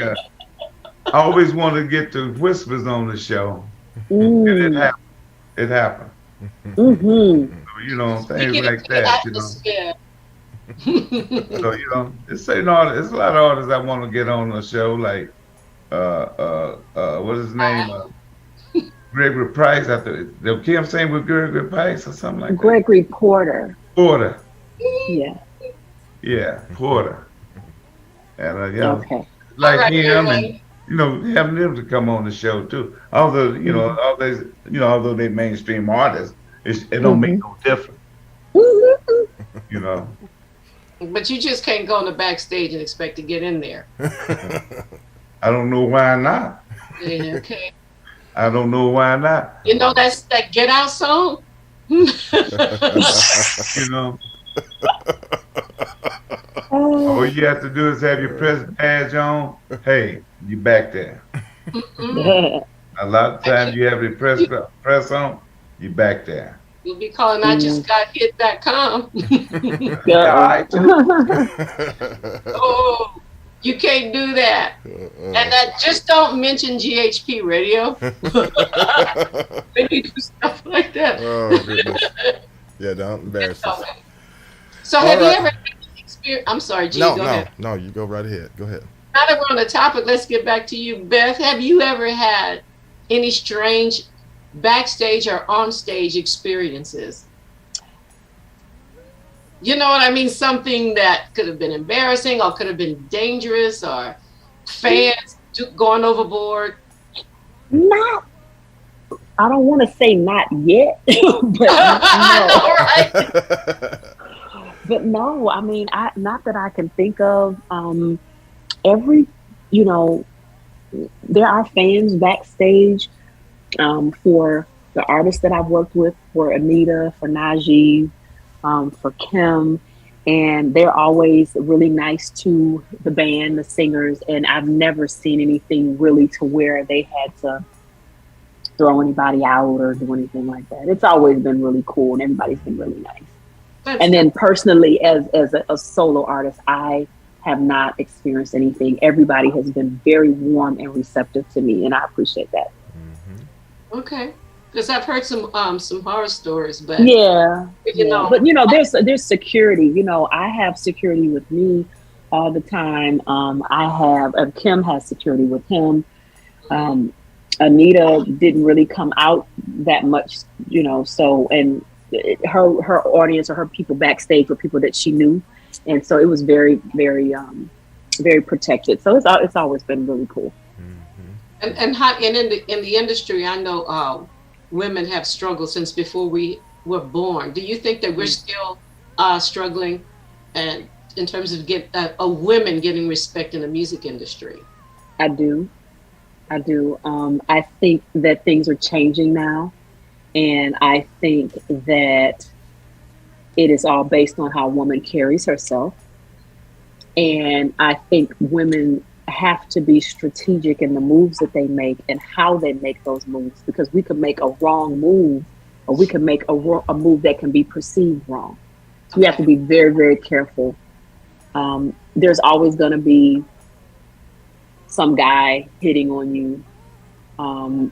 I always wanted to get the Whispers on the show, and it happened. It happened. Mm-hmm. So, you know, things like that. You know. So you know, it's a lot of artists I want to get on the show, like what is his name? Gregory Price. I thought Kim sang with Gregory Price or something like that. Gregory Porter. Porter. Yeah. Yeah, Porter. And you know, Okay. like All right, him, and you know, having them to come on the show too. Although you know, although they mainstream artists, it don't make no difference. You know. But you just can't go in the backstage and expect to get in there. I don't know why not. Yeah, okay. I don't know why not. You know that Get Out song? You know. All you have to do is have your press badge on. Hey, you back there. A lot of times you have your press on, you back there. You'll be calling I just got hit.com. Oh, you can't do that. And just don't mention GHP radio. When you do stuff like that. Oh, goodness. Yeah, don't embarrass us. So have you ever had experience? I'm sorry, G, go ahead. No, you go right ahead. Go ahead. Now that we're on the topic, let's get back to you, Beth. Have you ever had any strange backstage or on stage experiences? You know what I mean? Something that could have been embarrassing or could have been dangerous, or fans going overboard? Not, I don't want to say not yet, but no. Right. But no, I mean, not that I can think of. Every, you know, there are fans backstage for the artists that I've worked with, for Anita, for Najee, for Kim, and they're always really nice to the band, the singers, and I've never seen anything really to where they had to throw anybody out or do anything like that. It's always been really cool, and everybody's been really nice. And then personally, as a solo artist, I have not experienced anything. Everybody has been very warm and receptive to me, and I appreciate that. Okay, because I've heard some horror stories, but yeah, you know, but you know, there's security. You know, I have security with me all the time. Kim has security with him. Anita didn't really come out that much, you know. So, and her audience or her people backstage were people that she knew, and so it was very, very, very protected. So it's always been really cool. And in the industry, I know women have struggled since before we were born. Do you think that we're still struggling, and in terms of women getting respect in the music industry? I do. I think that things are changing now, and I think that it is all based on how a woman carries herself. And I think women have to be strategic in the moves that they make and how they make those moves, because we could make a wrong move, or we can make a move that can be perceived wrong. So we have to be very, very careful. There's always going to be some guy hitting on you.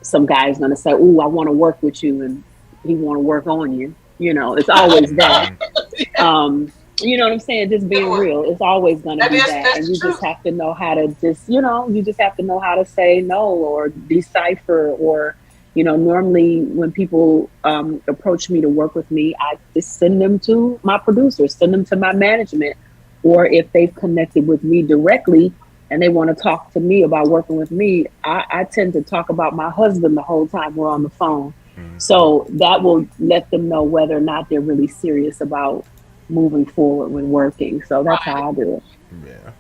Some guy is going to say, "Ooh, I want to work with you," and he want to work on you. You know, it's always that. You know what I'm saying? Just being real. It's always going to be that. And you just have to know how to say no or decipher, or, you know, normally when people approach me to work with me, I just send them to my producers, send them to my management, or if they've connected with me directly and they want to talk to me about working with me, I tend to talk about my husband the whole time we're on the phone. So that will let them know whether or not they're really serious about moving forward when working. So that's how I do it. Yeah.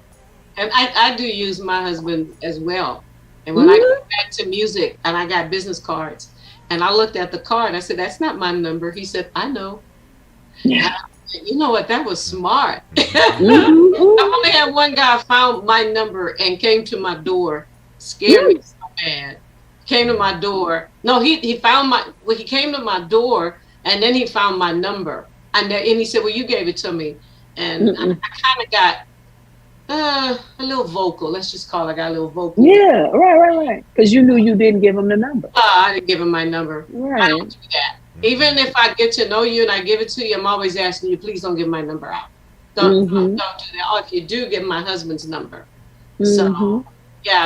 And I do use my husband as well. And when I go back to music and I got business cards and I looked at the card, I said, "That's not my number." He said, "I know." Yeah. You know what? That was smart. Mm-hmm. I only had one guy found my number and came to my door. Scared me so bad. Came to my door. No, he found my. Well, he came to my door and then he found my number and he said, "Well, you gave it to me," and I kind of got a little vocal. Let's just call it. I got a little vocal. Yeah, right. Because you knew you didn't give him the number. I didn't give him my number. Right. I don't do that. Even if I get to know you and I give it to you, I'm always asking you, please don't give my number out. Don't do that. Or if you do, give my husband's number. So, yeah,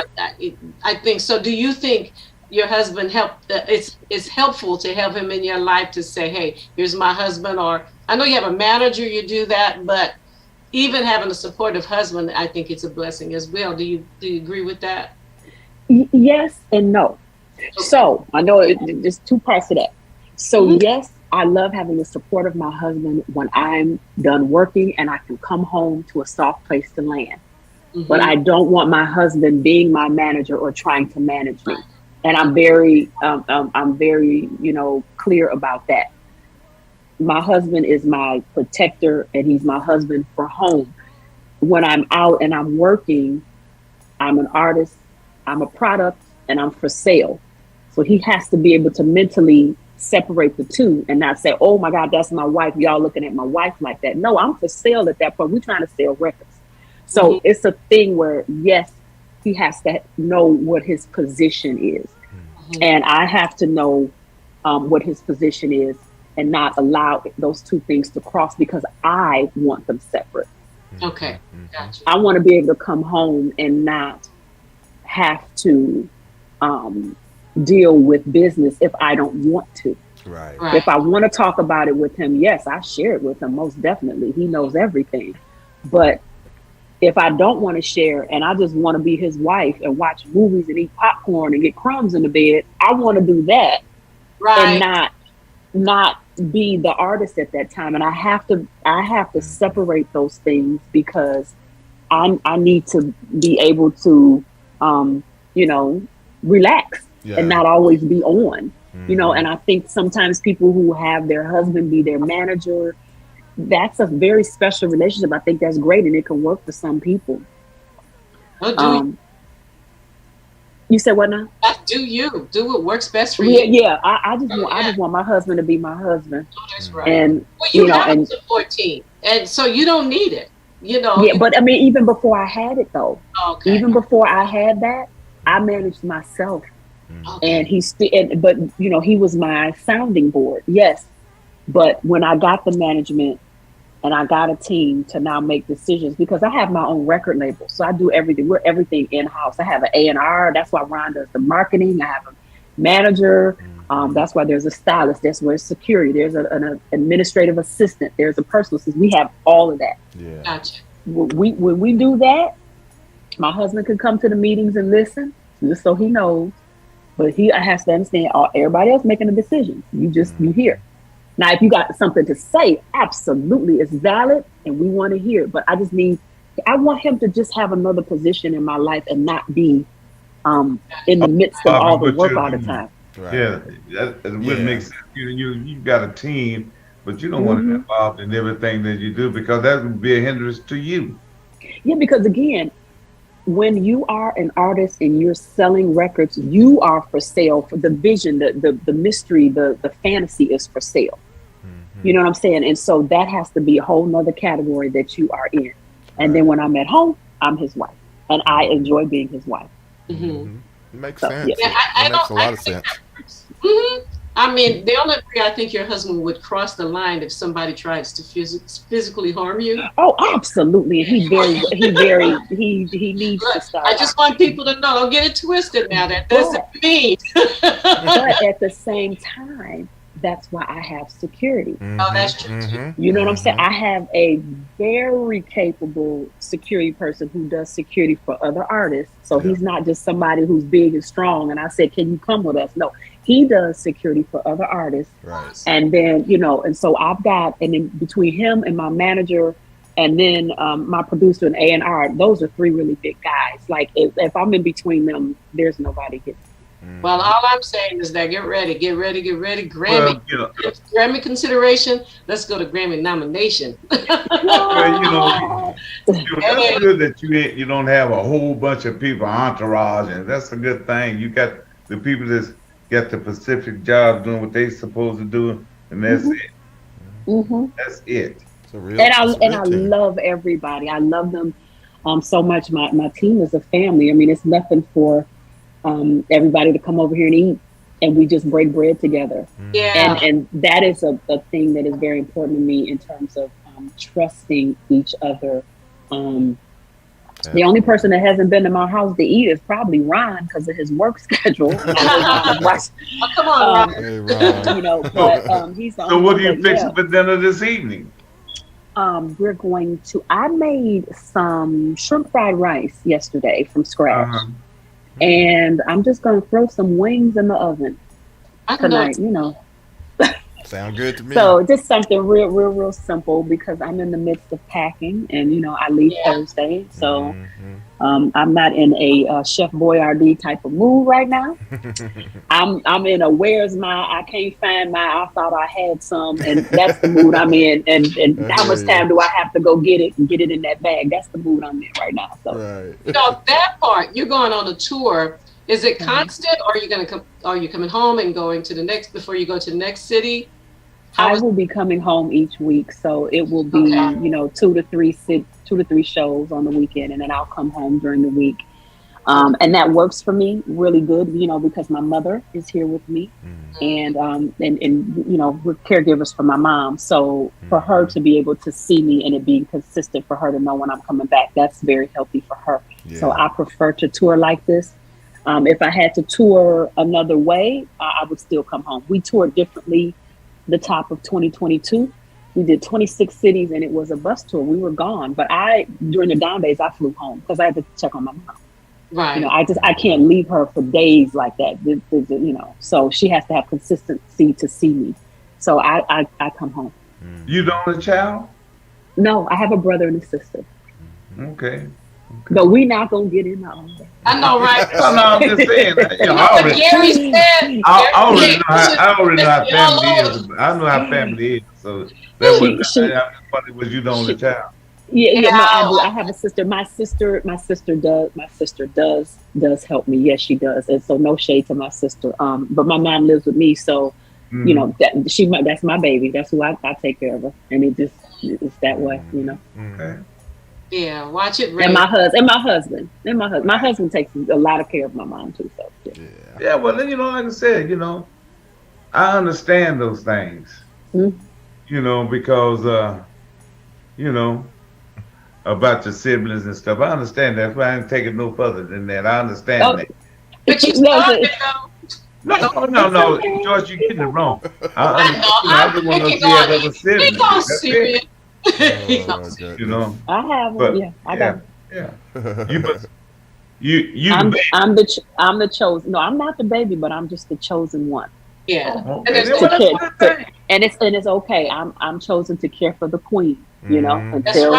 I think so. Do you think your husband it's helpful to have him in your life to say, hey, here's my husband? Or I know you have a manager, you do that, but even having a supportive husband, I think it's a blessing as well. Do you agree with that? Yes and no. Okay. So I know there's two parts to that. So yes, I love having the support of my husband when I'm done working and I can come home to a soft place to land. But I don't want my husband being my manager or trying to manage me. And I'm very, clear about that. My husband is my protector and he's my husband for home. When I'm out and I'm working, I'm an artist, I'm a product, and I'm for sale. So he has to be able to mentally separate the two and not say, oh my God, that's my wife. Y'all looking at my wife like that. No, I'm for sale at that point. We're trying to sell records. So it's a thing where, yes, he has to know what his position is. And I have to know what his position is and not allow those two things to cross because I want them separate. Okay, gotcha. I want to be able to come home and not have to deal with business if I don't want to. Right. If I want to talk about it with him, yes, I share it with him, most definitely. He knows everything. But if I don't want to share and I just want to be his wife and watch movies and eat popcorn and get crumbs in the bed, I want to do that. Right. And not be the artist at that time. And I have to separate those things because I need to be able to relax and not always be on. And I think sometimes people who have their husband be their manager, that's a very special relationship. I think that's great and it can work for some people. You said what now? Do what works best for you. Yeah. I just want my husband to be my husband. Oh, that's right. And you have a support team, and so you don't need it. Yeah, but I mean, even before I had it though, even before I had that, I managed myself, and he was my sounding board. Yes, but when I got the management and I got a team to now make decisions because I have my own record label. So I do everything. We're everything in-house. I have an A&R. That's why Ron does the marketing. I have a manager. That's why there's a stylist. That's where security. There's an administrative assistant. There's a personal assistant. We have all of that. Yeah. Gotcha. When we do that, my husband can come to the meetings and listen just so he knows. But he has to understand everybody else making a decision. You hear. Now, if you got something to say, absolutely, it's valid, and we want to hear it. But I want him to just have another position in my life and not be in the midst of all the work all the time. Right. Yeah, that would make sense. You got a team, but you don't want to be involved in everything that you do because that would be a hindrance to you. Yeah, because again, when you are an artist and you're selling records, you are for sale. For the vision, the mystery, the fantasy is for sale. You know what I'm saying? And so that has to be a whole nother category that you are in. And then when I'm at home, I'm his wife. And I enjoy being his wife. Makes sense. Yeah, that makes a lot of sense. I mean, the only way I think your husband would cross the line if somebody tries to physically harm you. Oh, absolutely. He needs to start. I just want people to know, don't get it twisted now. That doesn't mean. But at the same time, that's why I have security. Oh, that's true. You know what I'm saying? I have a very capable security person who does security for other artists. So he's not just somebody who's big and strong. And I said, can you come with us? No, he does security for other artists. Right. And then, and so I've got, and then between him and my manager, and then my producer and A&R, those are three really big guys. Like if I'm in between them, there's nobody getting. Well, all I'm saying is that get ready. Grammy, Well, you know, Grammy consideration. Let's go to Grammy nomination. well, that's good that you don't have a whole bunch of people entourage, and that's a good thing. You got the people that's got the specific job doing what they supposed to do, and that's it. That's it. I love everybody. I love them so much. My team is a family. I mean, it's nothing for everybody to come over here and eat, and we just break bread together. Yeah. And that is a thing that is very important to me in terms of trusting each other. The only person that hasn't been to my house to eat is probably Ron because of his work schedule. Come on, Ron. Hey, Ron. You know, but he's the So only what one are you that- fixing for dinner this evening? We're going to. I made some shrimp fried rice yesterday from scratch, and I'm just going to throw some wings in the oven tonight. You know, Sound good to me. so just something real simple because I'm in the midst of packing, and you know I leave Thursday, so I'm not in a Chef Boyardee type of mood right now. I'm in a where's my, I can't find my, I thought I had some, and that's the mood I'm in. And how much time do I have to go get it and get it in that bag? That's the mood I'm in right now. So you know, that part, you're going on a tour. Is it constant, or are you going to come? Are you coming home and going to the next before you go to the next city? I will be coming home each week, so it will be you know 2 to 3 shows on the weekend, and then I'll come home during the week. And that works for me really good, you know, because my mother is here with me, and you know we're caregivers for my mom. So for her to be able to see me and it being consistent for her to know when I'm coming back, that's very healthy for her. So I prefer to tour like this. If I had to tour another way, I would still come home. We toured differently. The top of 2022, we did 26 cities, and it was a bus tour. We were gone, but during the down days, I flew home because I had to check on my mom. Right. You know, I can't leave her for days like that. You know, so she has to have consistency to see me. So I come home. You the only child? No, I have a brother and a sister. Okay. But we not gonna get in all that. I know, right? No, I'm just saying. You know, I already know how family is. I know how family is. So that was you the only child. Yeah, no, I do. I have a sister. My sister does help me. Yes, she does. And so no shade to my sister. But my mom lives with me, so you know that's my baby. That's who I take care of her, and it's that way, you know. Okay. Yeah, watch it. And my husband takes a lot of care of my mom too. So yeah. Well, then, you know, like I said, you know, I understand those things. You know, because you know, about your siblings and stuff. I understand that. But I ain't taking no further than that. I understand that. But you started though. No, George, you're getting it wrong. I just want to see if other siblings. That's it. You know, I have one. I got. Yeah. You. I'm the chosen. No, I'm not the baby, but I'm just the chosen one. Yeah. And it's okay. I'm chosen to care for the queen. You know, until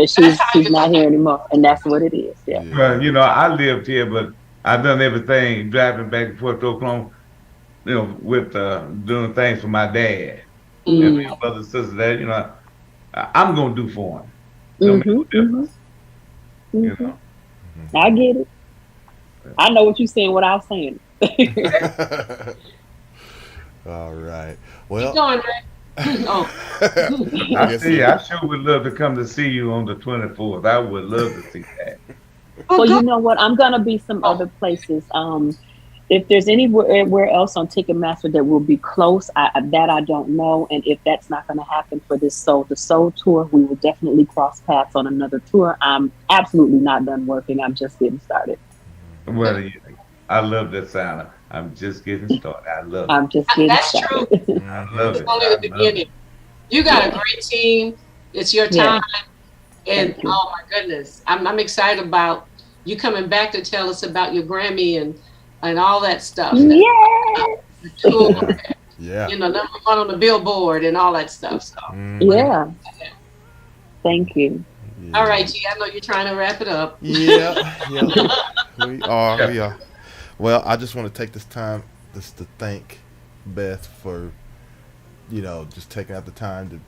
she's not here anymore, and that's what it is. Yeah. Well, you know, I lived here, but I've done everything driving back and forth to Oklahoma. You know, with doing things for my dad and my brother and sister. That, you know, I'm gonna do for him. You know, I get it. I know what you're saying without saying it. All right. Well, keep going, Ray. I sure would love to come to see you on the 24th. I would love to see that. Well, you know what? I'm gonna be some other places. If there's anywhere else on Ticketmaster that will be close, I don't know. And if that's not going to happen for this the Soul tour, we will definitely cross paths on another tour. I'm absolutely not done working. I'm just getting started. Well, I love that sound. I'm just getting started. I love it. I'm just getting That's started. True. I love it. It's only the beginning. You got a great team. It's your time. And oh my goodness, I'm excited about you coming back to tell us about your Grammy and all that stuff. Yeah. You know, number one on the Billboard and all that stuff. So. Yeah. Thank you. All right, G, I know you're trying to wrap it up. Yeah. We are. Well, I just want to take this time just to thank Beth for just taking out the time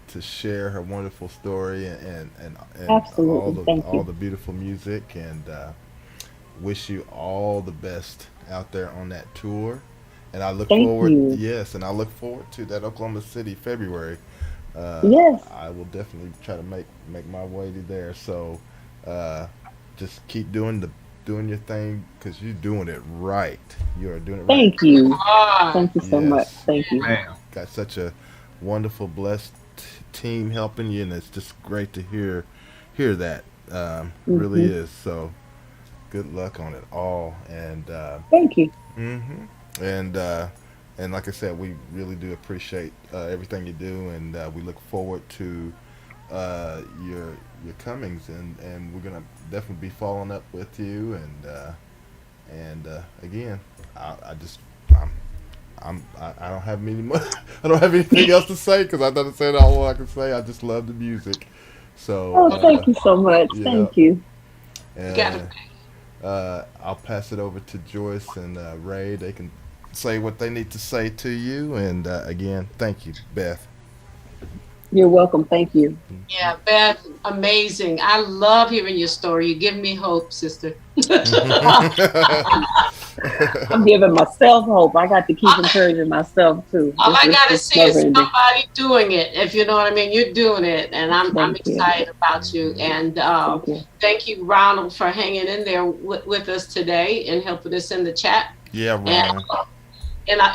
to share her wonderful story and all Absolutely. Thank all you. the beautiful music, and wish you all the best out there on that tour. And I look Thank forward, you. yes, and I look forward to that Oklahoma City February. Yes. I will definitely try to make my way to there. So uh, just keep doing your thing because you're doing it right. You're doing it right. Thank you. Ah, Thank you so much. Yes, Thank you. Man, got such a wonderful, blessed team helping you, and it's just great to hear that. Really Hmm. is. So good luck on it all, and Thank you. hmm and and like I said, we really do appreciate everything you do, and we look forward to your comings, and we're gonna definitely be following up with you, and again, I just I don't have many more, I don't have anything else to say because I done said all I can say. I just love the music, so Oh, thank you so much. yeah, Thank you. you gotta and I'll pass it over to Joyce and Ray. They can say what they need to say to you, and again, thank you, Beth. You're welcome. Thank you. Yeah, Beth, amazing. I love hearing your story. You give me hope, sister. I'm giving myself hope. I got to keep encouraging myself too. All I gotta It's see is never ending. somebody doing it, if you know what I mean. You're doing it, and I'm Thank you. excited about you. And Thank you. thank you, Ronald, for hanging in there with us today and helping us in the chat. Yeah, And Ron.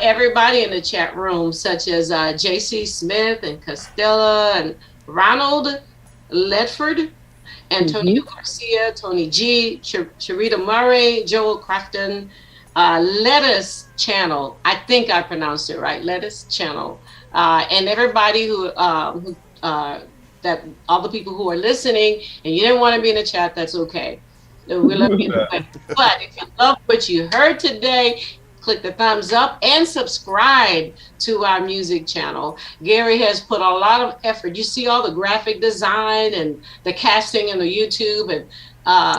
everybody in the chat room, such as J.C. Smith and Costella and Ronald Ledford, Antonio Garcia, Tony G, Sharita Murray, Joel Crafton, Lettuce Channel. I think I pronounced it right, Lettuce Channel. And everybody that all the people who are listening, and you didn't want to be in the chat, that's okay. We love you. But if you love what you heard today, click the thumbs up and subscribe to our music channel. Gary has put a lot of effort. You see all the graphic design and the casting and the YouTube, and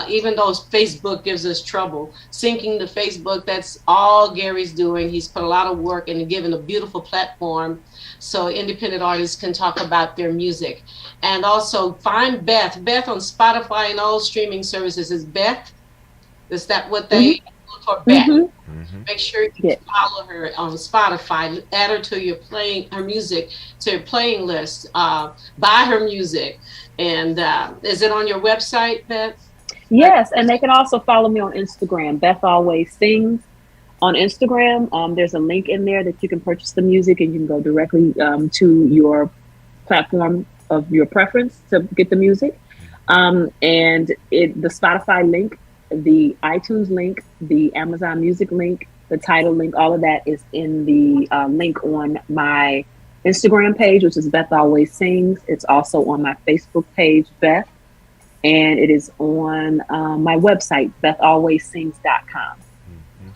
even though Facebook gives us trouble syncing to Facebook, that's all Gary's doing. He's put a lot of work and given a beautiful platform so independent artists can talk about their music. And also find Beth on Spotify and all streaming services. Is Beth? Is that what they look for? Beth. Make sure you follow her on Spotify. Add her to your her music to your playing list. Buy her music. And is it on your website, Beth? Yes, and they can also follow me on Instagram. Beth Always Sings on Instagram. There's a link in there that you can purchase the music, and you can go directly to your platform of your preference to get the music. And the Spotify link, the iTunes link, the Amazon Music link, the title link, all of that is in the link on my Instagram page, which is Beth Always Sings. It's also on my Facebook page, Beth, and it is on my website, bethalwayssings.com.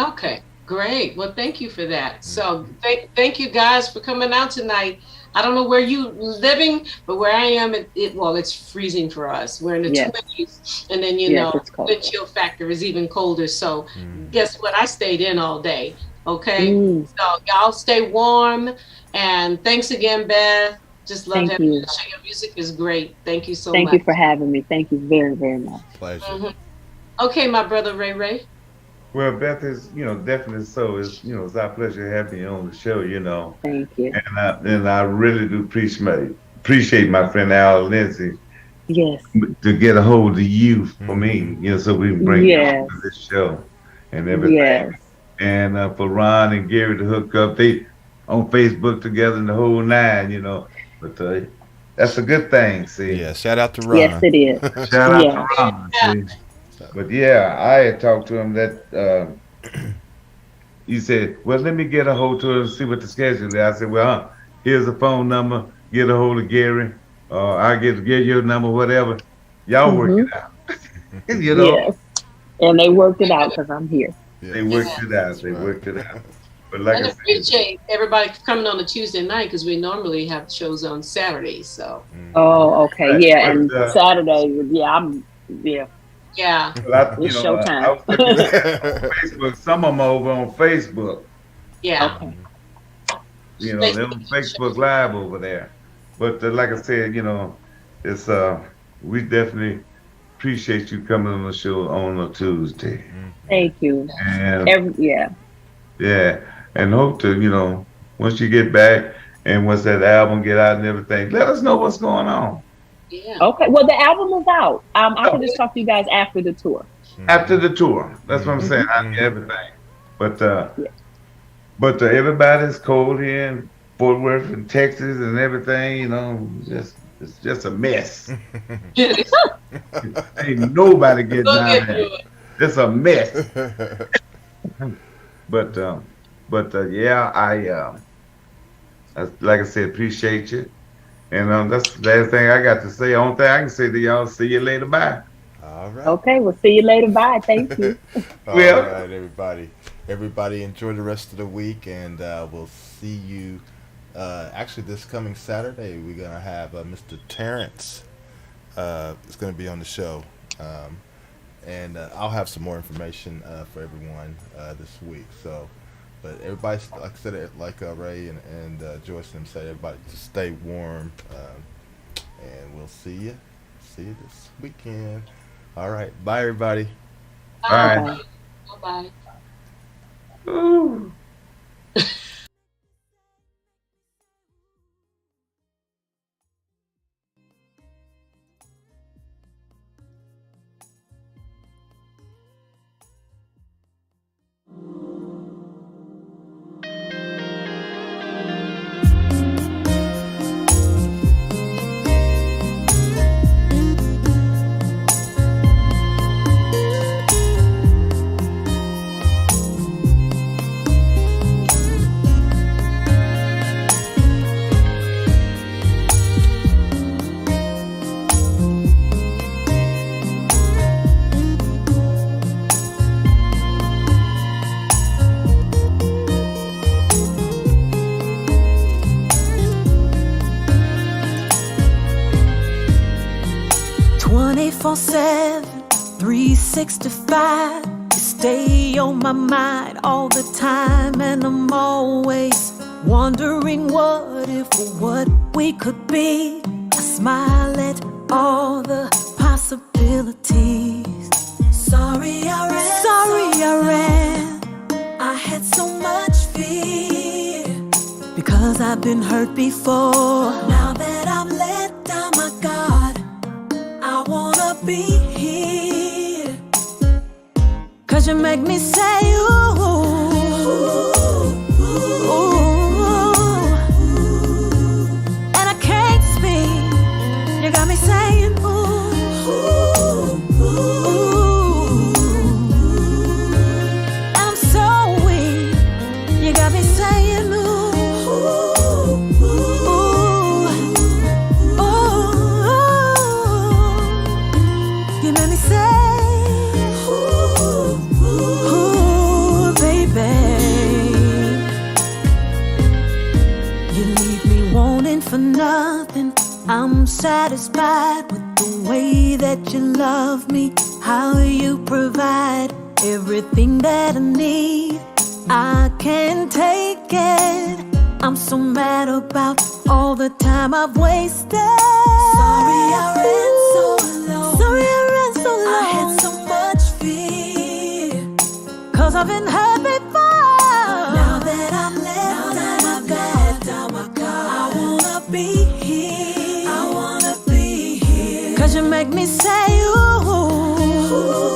Okay, great. Well, thank you for that. So thank you guys for coming out tonight. I don't know where you living, but where I am, it's freezing for us. We're in the 20s, and then the chill factor is even colder. So guess what? I stayed in all day. Okay, so y'all stay warm, and thanks again, Beth. Just love having you. Your music is great. Thank you so much. Thank you for having me. Thank you very, very much. Pleasure. Okay, my brother Ray. well, Beth is, definitely so. It's our pleasure having you on the show, Thank you. And I really do appreciate my friend Al Lindsay. Yes. To get a hold of you for me, so we can bring you on to this show and everything. Yes. And for Ron and Gary to hook up, they on Facebook together and the whole nine, But that's a good thing, see. Yeah, shout out to Ron. Yes, it is. Shout out to Ron, see. But I had talked to him that he said, well, let me get a hold to him and see what the schedule is. I said, well, here's a phone number, get a hold of Gary, or I get your number, whatever. Y'all work it out. Yes. And they worked it out because I'm here. Yeah. They worked it out. They worked it out. But like I appreciate everybody coming on a Tuesday night because we normally have shows on Saturdays. So. Oh, okay. Yeah, and Saturday, Yeah. But It's I showtime. was looking at on Facebook. Some of them over on Facebook. Yeah. Okay. They're on Facebook Live over there. But like I said, it's we definitely appreciate you coming on the show on a Tuesday. Thank you. And Yeah. yeah, and hope to, once you get back and once that album get out and everything, let us know what's going on. Yeah. Okay. Well, the album is out. I can just talk to you guys after the tour. After the tour, that's what I'm saying. Everything, but everybody's cold here in Fort Worth and Texas and everything. It's just a mess. Ain't nobody getting down there. It's a mess. But yeah, I like I said, appreciate you. And that's the last thing I got to say. Only thing I can say to y'all, see you later. Bye. All right. Okay, we'll see you later. Bye. Thank you. All right, everybody. Everybody enjoy the rest of the week, and we'll see you. Actually, this coming Saturday, we're going to have Mr. Terrence. It's going to be on the show. And I'll have some more information for everyone this week. So, but everybody, like I said, like Ray and Joyce and them said, everybody just stay warm. And we'll see you this weekend. All right. Bye, everybody. Bye. Bye. Ooh. Twenty-four 7, 365. You stay on my mind all the time, and I'm always wondering what if or what we could be. I smile at all the possibilities. Sorry I ran. I had so much fear because I've been hurt before. Now that I'm let down, my God, I wanna be here. 'Cause you make me say ooh, ooh, ooh. And I can't speak. You got me saying ooh, ooh, ooh. And I'm so weak. You got me saying ooh, ooh, ooh. You made me say ooh, baby. You leave me wanting for nothing. I'm satisfied with the way that you love me, how you provide everything that I need. I can't take it. I'm so mad about all the time I've wasted. Sorry I ran so long. I had so much fear. 'Cause I've been hurt before. Now that I'm let down, my God, I wanna be here. 'Cause you make me say ooh, ooh.